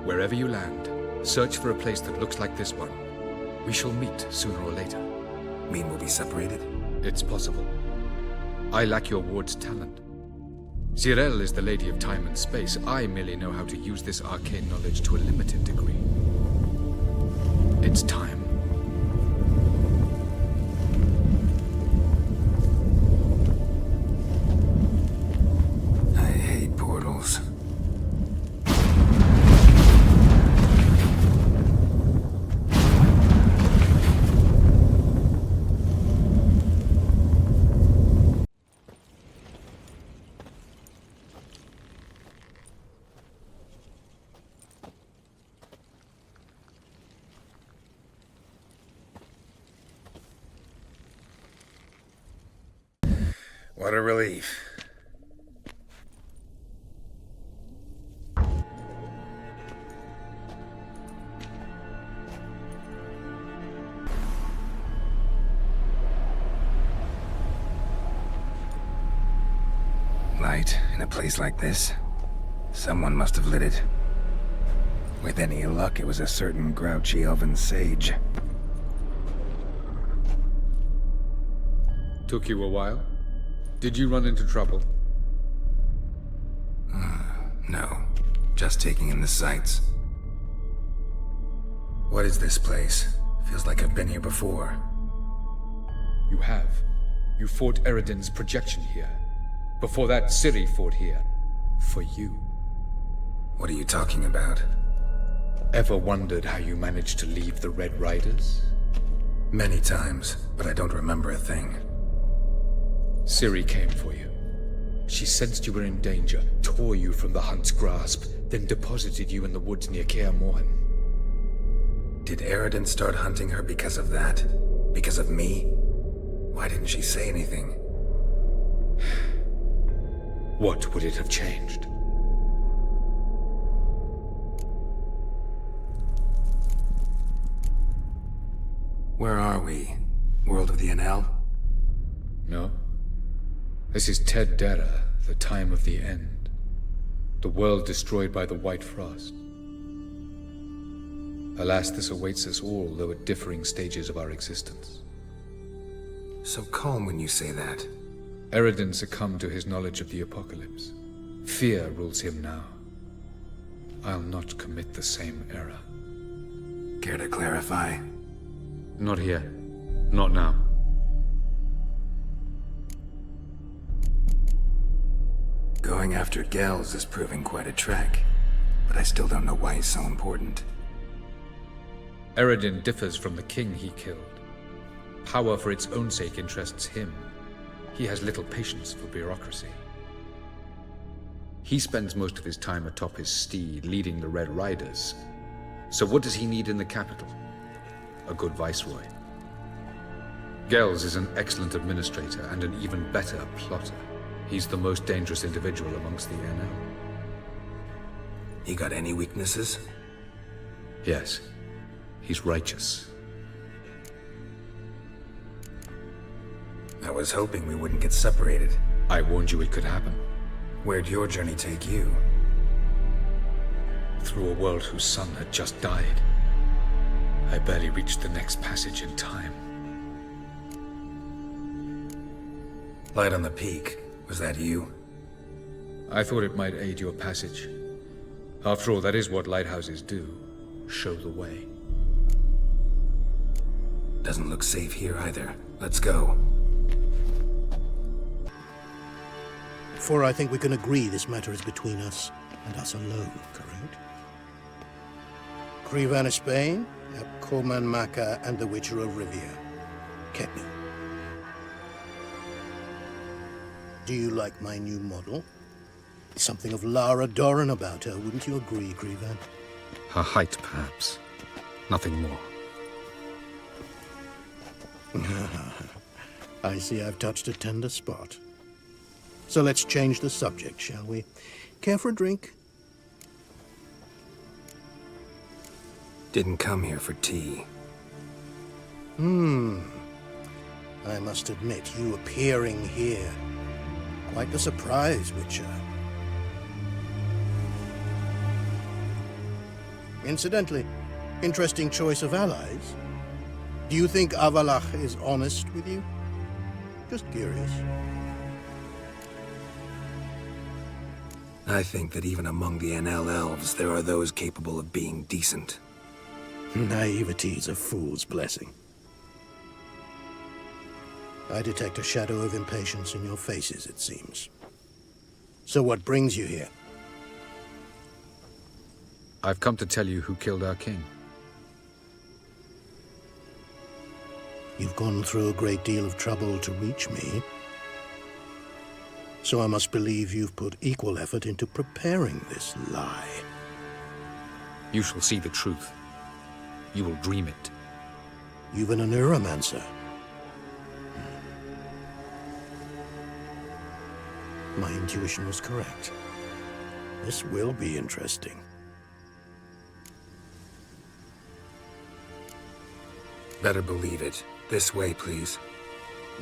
[SPEAKER 17] wherever you land, search for a place that looks like this one. We shall meet sooner or later.
[SPEAKER 2] Mean we'll be separated?
[SPEAKER 17] It's possible. I lack your ward's talent. Ciri is the Lady of Time and Space. I merely know how to use this arcane knowledge to a limited degree. It's time.
[SPEAKER 2] I hate portals. What a relief. Light in a place like this? Someone must have lit it. With any luck, it was a certain grouchy elven sage.
[SPEAKER 17] Took you a while? Did you run into trouble?
[SPEAKER 2] No. Just taking in the sights. What is this place? Feels like I've been here before.
[SPEAKER 17] You have. You fought Eredin's projection here. Before that, Ciri fought here. For you.
[SPEAKER 2] What are you talking about?
[SPEAKER 17] Ever wondered how you managed to leave the Red Riders?
[SPEAKER 2] Many times, but I don't remember a thing.
[SPEAKER 17] Ciri came for you. She sensed you were in danger, tore you from the Hunt's grasp, then deposited you in the woods near Kaer Morhen.
[SPEAKER 2] Did Eredin start hunting her because of that? Because of me? Why didn't she say anything?
[SPEAKER 17] What would it have changed?
[SPEAKER 2] Where are we? World of the NL?
[SPEAKER 17] No. This is Ted Dara, the time of the end. The world destroyed by the White Frost. Alas, this awaits us all, though at differing stages of our existence.
[SPEAKER 2] So calm when you say that.
[SPEAKER 17] Eredin succumbed to his knowledge of the apocalypse. Fear rules him now. I'll not commit the same error.
[SPEAKER 2] Care to clarify?
[SPEAKER 17] Not here. Not now.
[SPEAKER 2] Going after Gels is proving quite a trek, but I still don't know why he's so important.
[SPEAKER 17] Eredin differs from the king he killed. Power for its own sake interests him. He has little patience for bureaucracy. He spends most of his time atop his steed, leading the Red Riders. So what does he need in the capital? A good viceroy. Gels is an excellent administrator and an even better plotter. He's the most dangerous individual amongst the NL.
[SPEAKER 2] You got any weaknesses?
[SPEAKER 17] Yes. He's righteous.
[SPEAKER 2] I was hoping we wouldn't get separated.
[SPEAKER 17] I warned you it could happen.
[SPEAKER 2] Where'd your journey take you?
[SPEAKER 17] Through a world whose son had just died. I barely reached the next passage in time.
[SPEAKER 2] Light on the peak. Was that you?
[SPEAKER 17] I thought it might aid your passage. After all, that is what lighthouses do. Show the way.
[SPEAKER 2] Doesn't look safe here either. Let's go.
[SPEAKER 18] For I think we can agree this matter is between us and us alone, correct? Krivan of Spain, Koman Maka, and the Witcher of Rivia. Ketnu. Do you like my new model? Something of Lara Doran about her, wouldn't you agree, Krivan?
[SPEAKER 17] Her height, perhaps. Nothing more.
[SPEAKER 18] I see I've touched a tender spot. So let's change the subject, shall we? Care for a drink?
[SPEAKER 2] Didn't come here for tea.
[SPEAKER 18] I must admit, you appearing here, quite a surprise, Witcher. Incidentally, interesting choice of allies. Do you think Avalach is honest with you? Just curious.
[SPEAKER 2] I think that even among the NL elves, there are those capable of being decent.
[SPEAKER 18] Naivety is a fool's blessing. I detect a shadow of impatience in your faces, it seems. So what brings you here?
[SPEAKER 17] I've come to tell you who killed our king.
[SPEAKER 18] You've gone through a great deal of trouble to reach me. So I must believe you've put equal effort into preparing this lie.
[SPEAKER 17] You shall see the truth. You will dream it.
[SPEAKER 18] You've been a neuromancer. My intuition was correct. This will be interesting.
[SPEAKER 2] Better believe it. This way, please.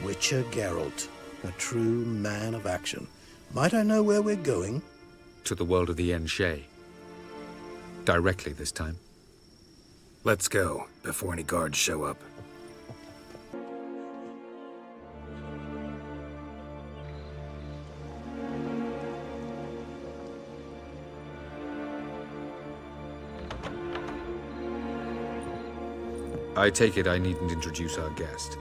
[SPEAKER 18] Witcher Geralt, a true man of action. Might I know where we're going?
[SPEAKER 17] To the world of the NCX. Directly this time.
[SPEAKER 2] Let's go, before any guards show up.
[SPEAKER 17] I take it I needn't introduce our guest.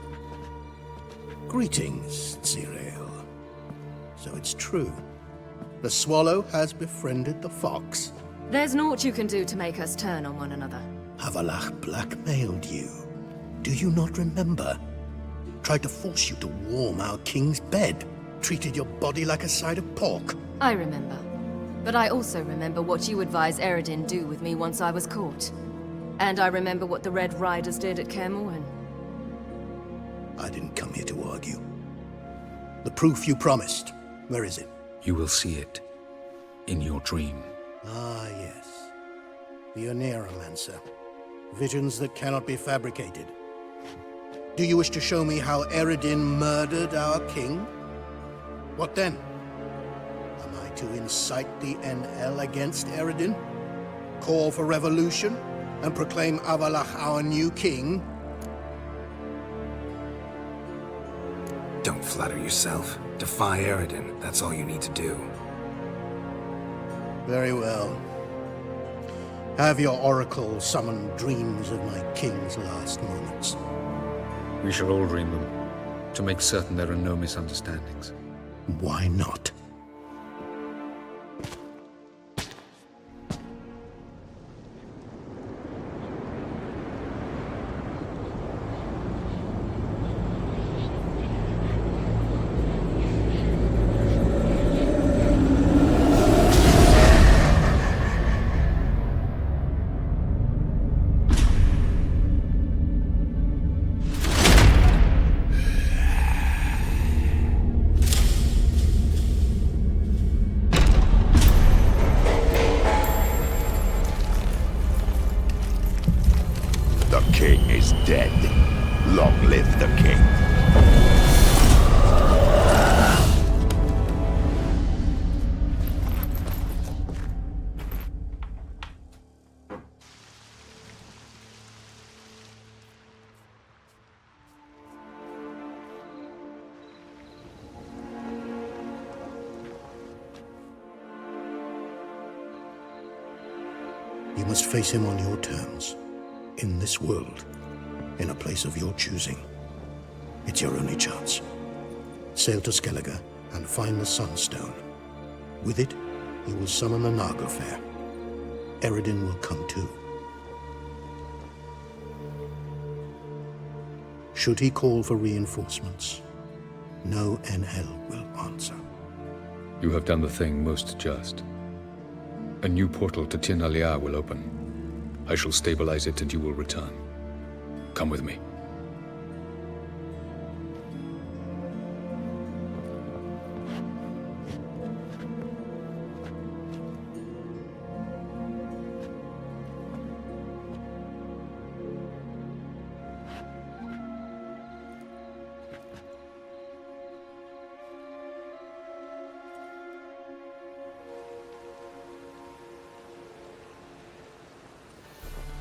[SPEAKER 18] Greetings, Ciri. So it's true. The swallow has befriended the fox.
[SPEAKER 4] There's naught you can do to make us turn on one another.
[SPEAKER 18] Avalach blackmailed you. Do you not remember? Tried to force you to warm our king's bed. Treated your body like a side of pork.
[SPEAKER 4] I remember. But I also remember what you advised Eredin do with me once I was caught. And I remember what the Red Riders did at Kaer Morhen.
[SPEAKER 18] I didn't come here to argue. The proof you promised. Where is it?
[SPEAKER 17] You will see it. In your dream.
[SPEAKER 18] Ah, yes. The Oneiromancer. Visions that cannot be fabricated. Do you wish to show me how Eredin murdered our king? What then? Am I to incite the NL against Eredin? Call for revolution? And proclaim Avalach our new king?
[SPEAKER 2] Don't flatter yourself. Defy Eredin. That's all you need to do.
[SPEAKER 18] Very well. Have your oracle summon dreams of my king's last moments.
[SPEAKER 17] We shall all dream them, to make certain there are no misunderstandings.
[SPEAKER 18] Why not? You must face him on your terms. In this world. In a place of your choosing. It's your only chance. Sail to Skellige and find the Sunstone. With it, you will summon the Nagelfair. Eredin will come too. Should he call for reinforcements, no NL will answer.
[SPEAKER 17] You have done the thing most just. A new portal to Tir Naliar will open. I shall stabilize it and you will return. Come with me.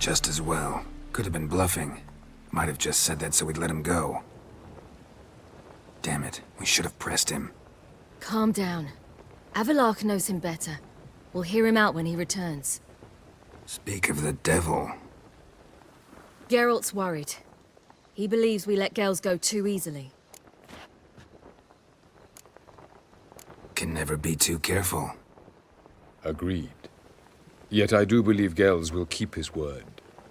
[SPEAKER 2] Just as well. Could have been bluffing. Might have just said that so we'd let him go. Damn it, we should have pressed him.
[SPEAKER 4] Calm down. Avalark knows him better. We'll hear him out when he returns.
[SPEAKER 2] Speak of the devil.
[SPEAKER 4] Geralt's worried. He believes we let girls go too easily.
[SPEAKER 2] Can never be too careful.
[SPEAKER 17] Agreed. Yet I do believe Gels will keep his word.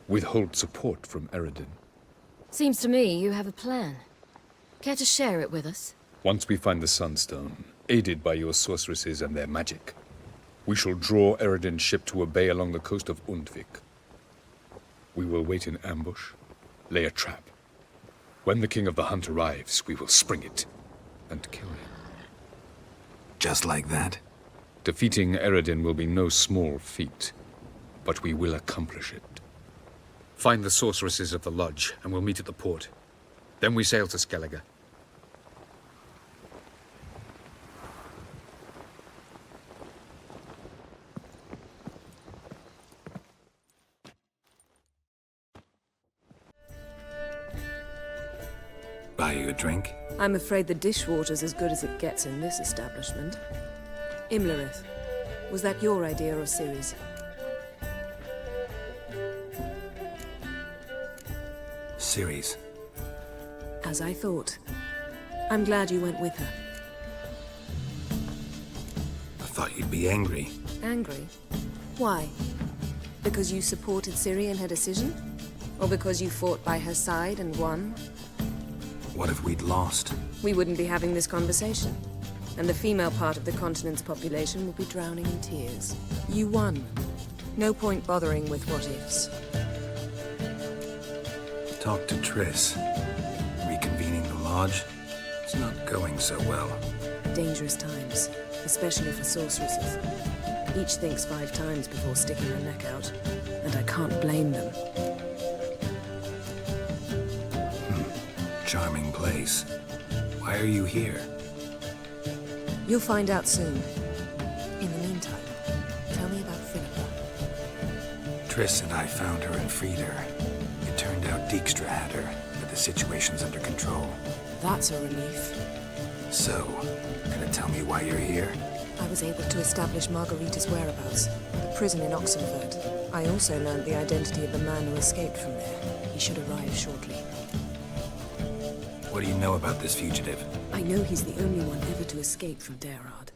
[SPEAKER 17] Withhold support from Eredin.
[SPEAKER 4] Seems to me you have a plan. Care to share it with us?
[SPEAKER 17] Once we find the Sunstone, aided by your sorceresses and their magic, we shall draw Eredin's ship to a bay along the coast of Undvik. We will wait in ambush, lay a trap. When the King of the Hunt arrives, we will spring it and kill him.
[SPEAKER 2] Just like that?
[SPEAKER 17] Defeating Eredin will be no small feat, but we will accomplish it. Find the sorceresses of the lodge, and we'll meet at the port. Then we sail to Skellige.
[SPEAKER 2] Buy you a drink?
[SPEAKER 19] I'm afraid the dishwater's as good as it gets in this establishment. Imlerith, was that your idea or Ciri's?
[SPEAKER 2] Ciri's.
[SPEAKER 19] As I thought. I'm glad you went with her.
[SPEAKER 2] I thought you'd be angry.
[SPEAKER 19] Angry? Why? Because you supported Ciri in her decision? Or because you fought by her side and won?
[SPEAKER 2] What if we'd lost?
[SPEAKER 19] We wouldn't be having this conversation. And the female part of the continent's population would be drowning in tears. You won. No point bothering with what-ifs.
[SPEAKER 2] Talk to Triss. Reconvening the lodge? It's not going so well.
[SPEAKER 19] Dangerous times, especially for sorceresses. Each thinks 5 times before sticking her neck out, and I can't blame them.
[SPEAKER 2] Charming place. Why are you here?
[SPEAKER 19] You'll find out soon. In the meantime, tell me about Philippa.
[SPEAKER 2] Triss and I found her and freed her. It turned out Dijkstra had her, but the situation's under control.
[SPEAKER 19] That's a relief.
[SPEAKER 2] So, gonna tell me why you're here?
[SPEAKER 19] I was able to establish Margarita's whereabouts, the prison in Oxenfurt. I also learned the identity of the man who escaped from there. He should arrive shortly.
[SPEAKER 2] What do you know about this fugitive?
[SPEAKER 19] I know he's the only one ever to escape from Derard.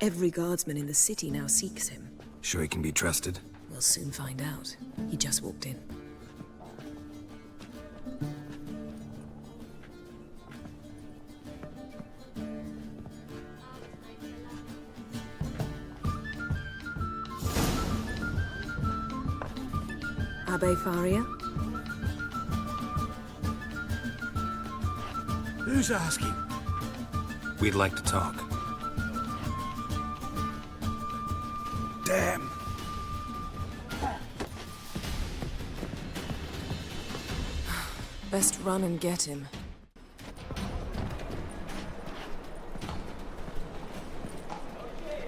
[SPEAKER 19] Every guardsman in the city now seeks him.
[SPEAKER 2] Sure he can be trusted?
[SPEAKER 19] We'll soon find out. He just walked in. Abbe Faria?
[SPEAKER 14] Who's asking?
[SPEAKER 2] We'd like to talk.
[SPEAKER 14] Damn.
[SPEAKER 19] Best run and get him.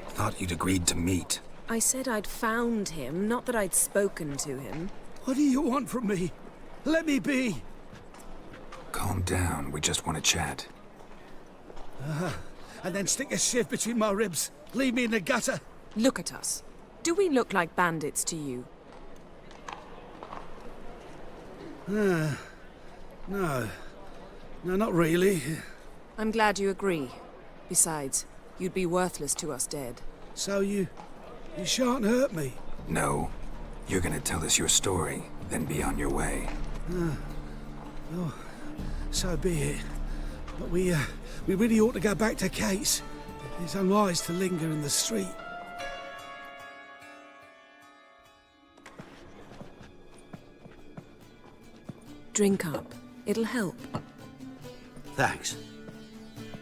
[SPEAKER 2] Thought you'd agreed to meet.
[SPEAKER 19] I said I'd found him, not that I'd spoken to him.
[SPEAKER 14] What do you want from me? Let me be.
[SPEAKER 2] Calm down, we just want to chat.
[SPEAKER 14] And then stick a sieve between my ribs. Leave me in the gutter.
[SPEAKER 19] Look at us. Do we look like bandits to you?
[SPEAKER 14] No. No, not really.
[SPEAKER 19] I'm glad you agree. Besides, you'd be worthless to us dead.
[SPEAKER 14] So you shan't hurt me?
[SPEAKER 2] No. You're gonna tell us your story, then be on your way.
[SPEAKER 14] Oh, so be it. But we really ought to go back to Kate's. It's unwise to linger in the street.
[SPEAKER 19] Drink up. It'll help.
[SPEAKER 9] Thanks.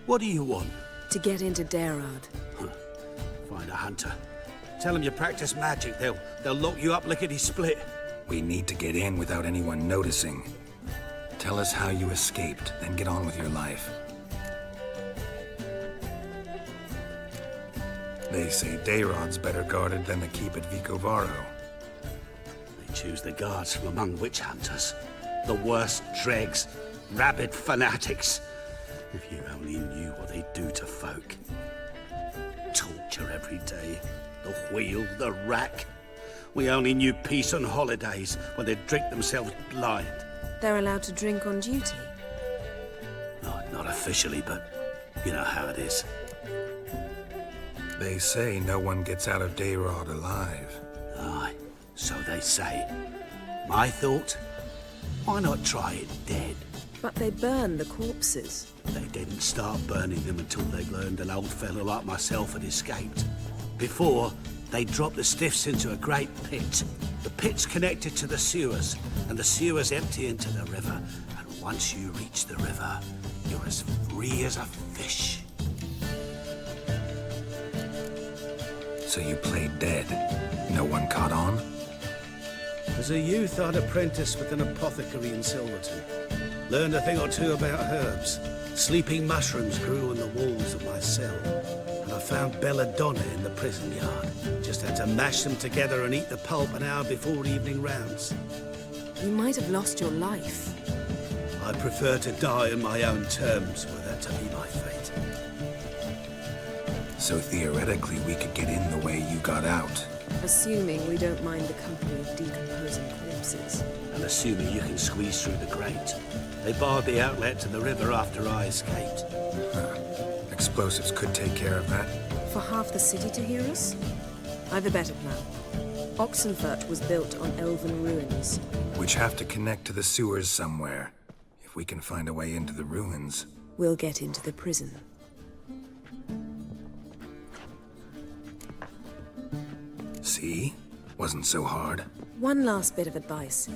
[SPEAKER 9] What do you want?
[SPEAKER 19] To get into Derard.
[SPEAKER 9] Find a hunter. Tell them you practice magic. They'll lock you up lickety-split.
[SPEAKER 2] We need to get in without anyone noticing. Tell us how you escaped, then get on with your life. They say Dayrod's better guarded than the keep at Vicovaro.
[SPEAKER 9] They Choose the guards from among witch hunters. The worst dregs, rabid fanatics. If you only knew what they do to folk. Torture every day. The wheel, the rack. We only knew peace on holidays when they'd drink themselves blind.
[SPEAKER 19] They're allowed to drink on duty?
[SPEAKER 9] Not officially, but you know how it is.
[SPEAKER 2] They say no one gets out of Dayrod alive.
[SPEAKER 9] Aye, so they say. My thought? Why not try it dead?
[SPEAKER 19] But they burn the corpses.
[SPEAKER 9] They didn't start burning them until they learned an old fellow like myself had escaped. Before, they dropped the stiffs into a great pit. The pit's connected to the sewers, and the sewers empty into the river. And once you reach the river, you're as free as a fish.
[SPEAKER 2] So you played dead. No one caught on?
[SPEAKER 20] As a youth, I'd apprenticed with an apothecary in Silverton. Learned a thing or two about herbs. Sleeping mushrooms grew on the walls of my cell. And I found belladonna in the prison yard. Just had to mash them together and eat the pulp an hour before evening rounds.
[SPEAKER 19] You might have lost your life.
[SPEAKER 20] I prefer to die on my own terms, were that to be my fate.
[SPEAKER 2] So theoretically, we could get in the way you got out.
[SPEAKER 19] Assuming we don't mind the company of decomposing corpses.
[SPEAKER 9] And assuming you can squeeze through the grate. They barred the outlet to the river after I escaped.
[SPEAKER 2] Explosives could take care of that.
[SPEAKER 19] For half the city to hear us? I've a better plan. Oxenfurt was built on elven ruins.
[SPEAKER 2] Which have to connect to the sewers somewhere. If we can find a way into the ruins.
[SPEAKER 19] We'll get into the prison.
[SPEAKER 2] See? Wasn't so hard.
[SPEAKER 19] One last bit of advice.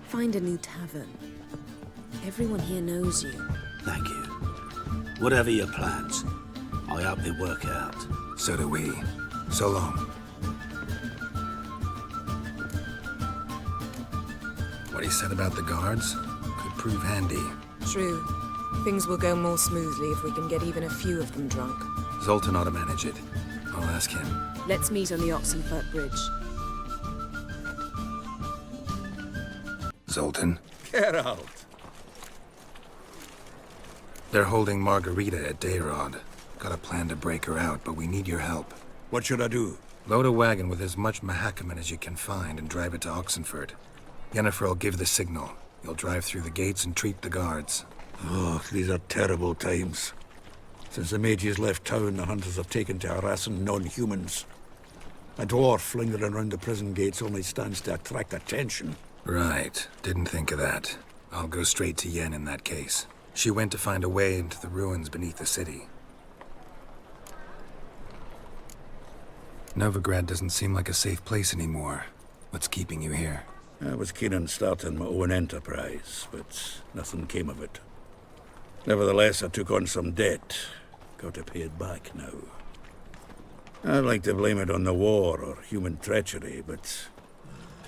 [SPEAKER 19] Find a new tavern. Everyone here knows you.
[SPEAKER 9] Thank you. Whatever your plans, I hope they work out.
[SPEAKER 2] So do we. So long. What he said about the guards could prove handy.
[SPEAKER 19] True. Things will go more smoothly if we can get even a few of them drunk.
[SPEAKER 2] Zoltan ought to manage it. I'll ask him.
[SPEAKER 19] Let's meet on the Oxenfurt Bridge.
[SPEAKER 2] Zoltan?
[SPEAKER 14] Geralt!
[SPEAKER 2] They're holding Margarita at Dayrod. Got a plan to break her out, but we need your help.
[SPEAKER 14] What should I do?
[SPEAKER 2] Load a wagon with as much Mahakaman as you can find and drive it to Oxenfurt. Yennefer will give the signal. You'll drive through the gates and treat the guards.
[SPEAKER 14] Oh, these are terrible times. Since the mages left town, the hunters have taken to harassing non-humans. A dwarf lingering around the prison gates only stands to attract attention.
[SPEAKER 2] Right. Didn't think of that. I'll go straight to Yen in that case. She went to find a way into the ruins beneath the city. Novigrad doesn't seem like a safe place anymore. What's keeping you here?
[SPEAKER 14] I was keen on starting my own enterprise, but nothing came of it. Nevertheless, I took on some debt. Got to pay it back now. I'd like to blame it on the war or human treachery, but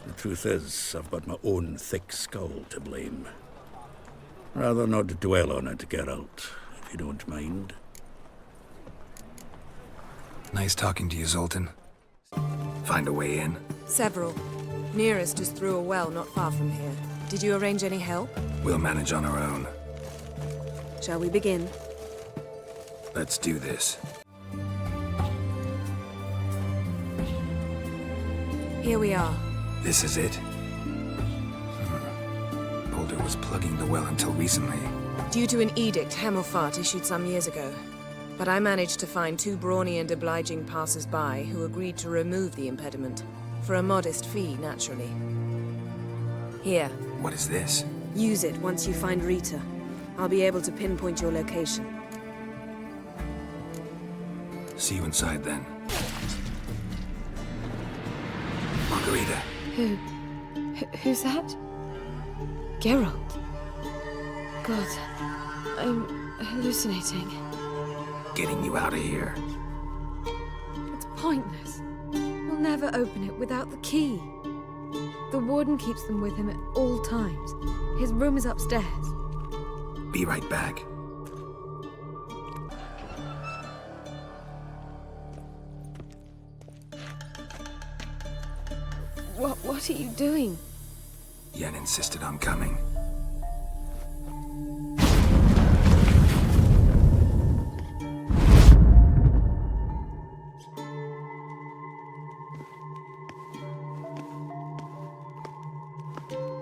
[SPEAKER 14] the truth is, I've got my own thick skull to blame. Rather not dwell on it, Geralt, if you don't mind.
[SPEAKER 2] Nice talking to you, Zoltan. Find a way in?
[SPEAKER 19] Several. Nearest is through a well not far from here. Did you arrange any help?
[SPEAKER 2] We'll manage on our own.
[SPEAKER 19] Shall we begin?
[SPEAKER 2] Let's do this.
[SPEAKER 19] Here we are.
[SPEAKER 2] This is it? Boulder was plugging the well until recently.
[SPEAKER 19] Due to an edict Hemmelfart issued some years ago. But I managed to find two brawny and obliging passers-by who agreed to remove the impediment. For a modest fee, naturally. Here.
[SPEAKER 2] What is this?
[SPEAKER 19] Use it once you find Rita. I'll be able to pinpoint your location.
[SPEAKER 2] See you inside then. Margarita.
[SPEAKER 4] Who's that? Geralt. God, I'm hallucinating.
[SPEAKER 2] Getting you out of here.
[SPEAKER 4] It's pointless. He'll never open it without the key. The warden keeps them with him at all times. His room is upstairs.
[SPEAKER 2] Be right back.
[SPEAKER 19] What are you doing?
[SPEAKER 2] Yen insisted on coming.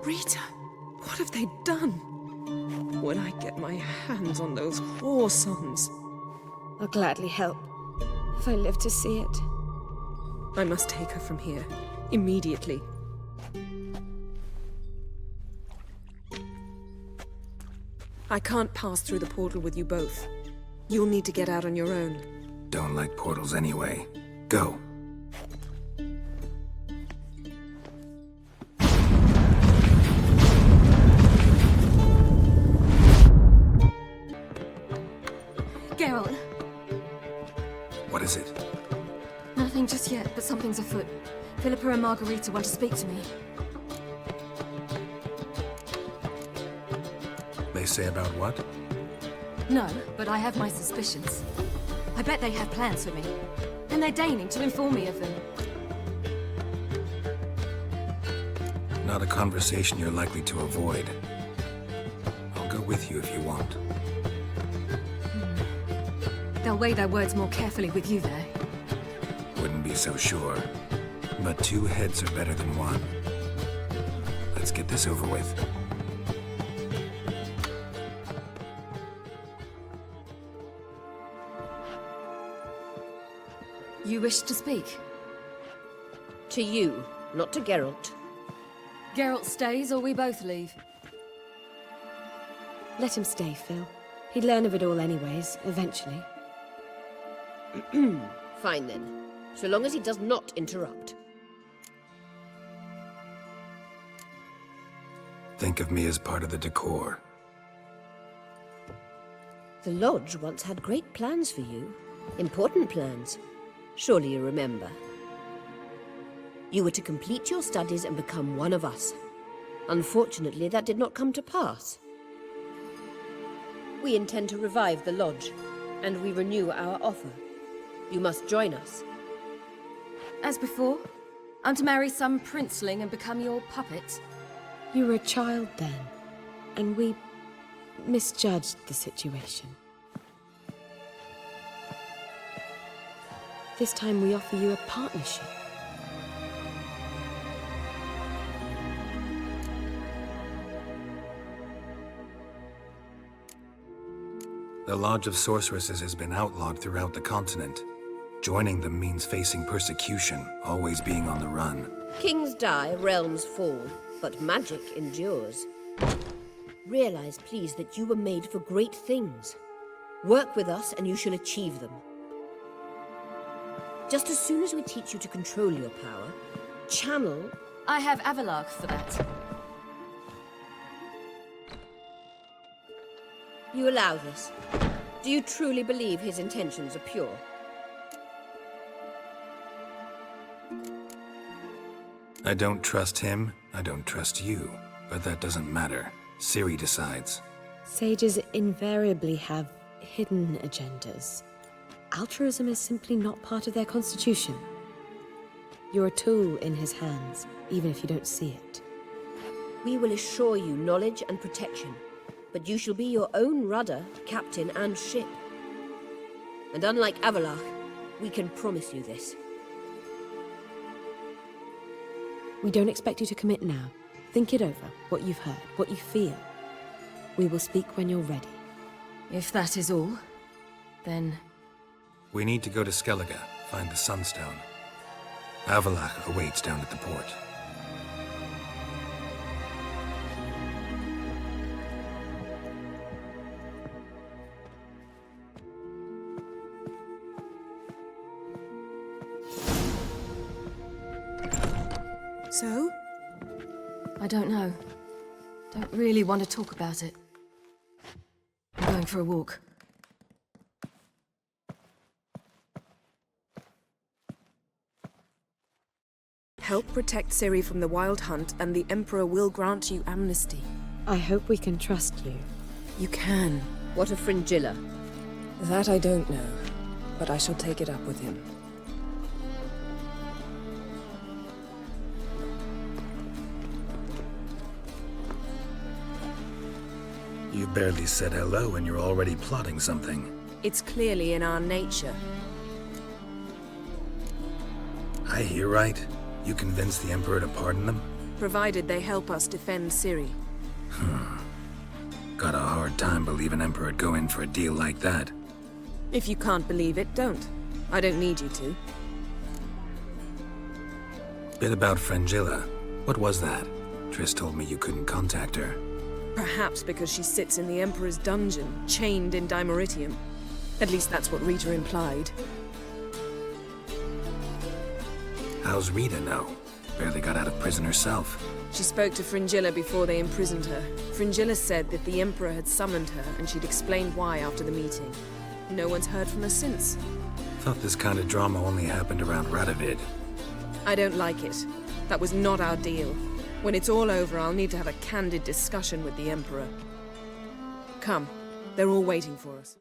[SPEAKER 19] Rita, what have they done? When I get my hands on those whoresons, I'll gladly help, if I live to see it. I must take her from here, immediately. I can't pass through the portal with you both. You'll need to get out on your own.
[SPEAKER 2] Don't like portals anyway. Go.
[SPEAKER 4] Geralt.
[SPEAKER 2] What is it?
[SPEAKER 4] Nothing just yet, but something's afoot. Philippa and Margarita want to speak to me.
[SPEAKER 2] They say about what?
[SPEAKER 4] No, but I have my suspicions. I bet they have plans for me, and they're deigning to inform me of them.
[SPEAKER 2] Not a conversation you're likely to avoid. I'll go with you if you want.
[SPEAKER 4] They'll weigh their words more carefully with you there.
[SPEAKER 2] Wouldn't be so sure. But 2 heads are better than 1. Let's get this over with.
[SPEAKER 4] You wish to speak?
[SPEAKER 11] To you, not to Geralt.
[SPEAKER 4] Geralt stays or we both leave?
[SPEAKER 19] Let him stay, Phil. He'd learn of it all anyways, eventually.
[SPEAKER 11] Fine then. So long as he does not interrupt.
[SPEAKER 2] Think of me as part of the decor.
[SPEAKER 11] The Lodge once had great plans for you. Important plans. Surely you remember. You were to complete your studies and become one of us. Unfortunately, that did not come to pass. We intend to revive the Lodge, and we renew our offer. You must join us.
[SPEAKER 4] As before? I'm to marry some princeling and become your puppet?
[SPEAKER 19] You were a child then, and we misjudged the situation. This time we offer you a partnership.
[SPEAKER 2] The Lodge of Sorceresses has been outlawed throughout the continent. Joining them means facing persecution, always being on the run.
[SPEAKER 11] Kings die, realms fall, but magic endures. Realize, please, that you were made for great things. Work with us and you shall achieve them. Just as soon as we teach you to control your power, channel...
[SPEAKER 4] I have Avalark for that.
[SPEAKER 11] You allow this. Do you truly believe his intentions are pure?
[SPEAKER 2] I don't trust him, I don't trust you. But that doesn't matter. Ciri decides.
[SPEAKER 19] Sages invariably have hidden agendas. Altruism is simply not part of their constitution. You're a tool in his hands, even if you don't see it.
[SPEAKER 11] We will assure you knowledge and protection, but you shall be your own rudder, captain, and ship. And unlike Avalark, we can promise you this.
[SPEAKER 19] We don't expect you to commit now. Think it over, what you've heard, what you feel. We will speak when you're ready.
[SPEAKER 4] If that is all, then...
[SPEAKER 2] We need to go to Skellige, find the Sunstone. Avalark awaits down at the port.
[SPEAKER 19] So?
[SPEAKER 4] I don't know. Don't really want to talk about it. I'm going for a walk.
[SPEAKER 19] Help protect Ciri from the Wild Hunt, and the Emperor will grant you amnesty. I hope we can trust you. You can.
[SPEAKER 11] What of Fringilla?
[SPEAKER 19] That I don't know, but I shall take it up with him.
[SPEAKER 2] You've barely said hello and you're already plotting something.
[SPEAKER 19] It's clearly in our nature.
[SPEAKER 2] I hear right? You convinced the Emperor to pardon them?
[SPEAKER 19] Provided they help us defend Ciri.
[SPEAKER 2] Got a hard time believing Emperor would go in for a deal like that.
[SPEAKER 19] If you can't believe it, don't. I don't need you to.
[SPEAKER 2] Bit about Fringilla. What was that? Triss told me you couldn't contact her.
[SPEAKER 19] Perhaps because she sits in the Emperor's dungeon, chained in Dimeritium. At least that's what Rita implied.
[SPEAKER 2] How's Rita know? Barely got out of prison herself.
[SPEAKER 19] She spoke to Fringilla before they imprisoned her. Fringilla said that the Emperor had summoned her and she'd explained why after the meeting. No one's heard from her since.
[SPEAKER 2] Thought this kind of drama only happened around Radovid.
[SPEAKER 19] I don't like it. That was not our deal. When it's all over, I'll need to have a candid discussion with the Emperor. Come, they're all waiting for us.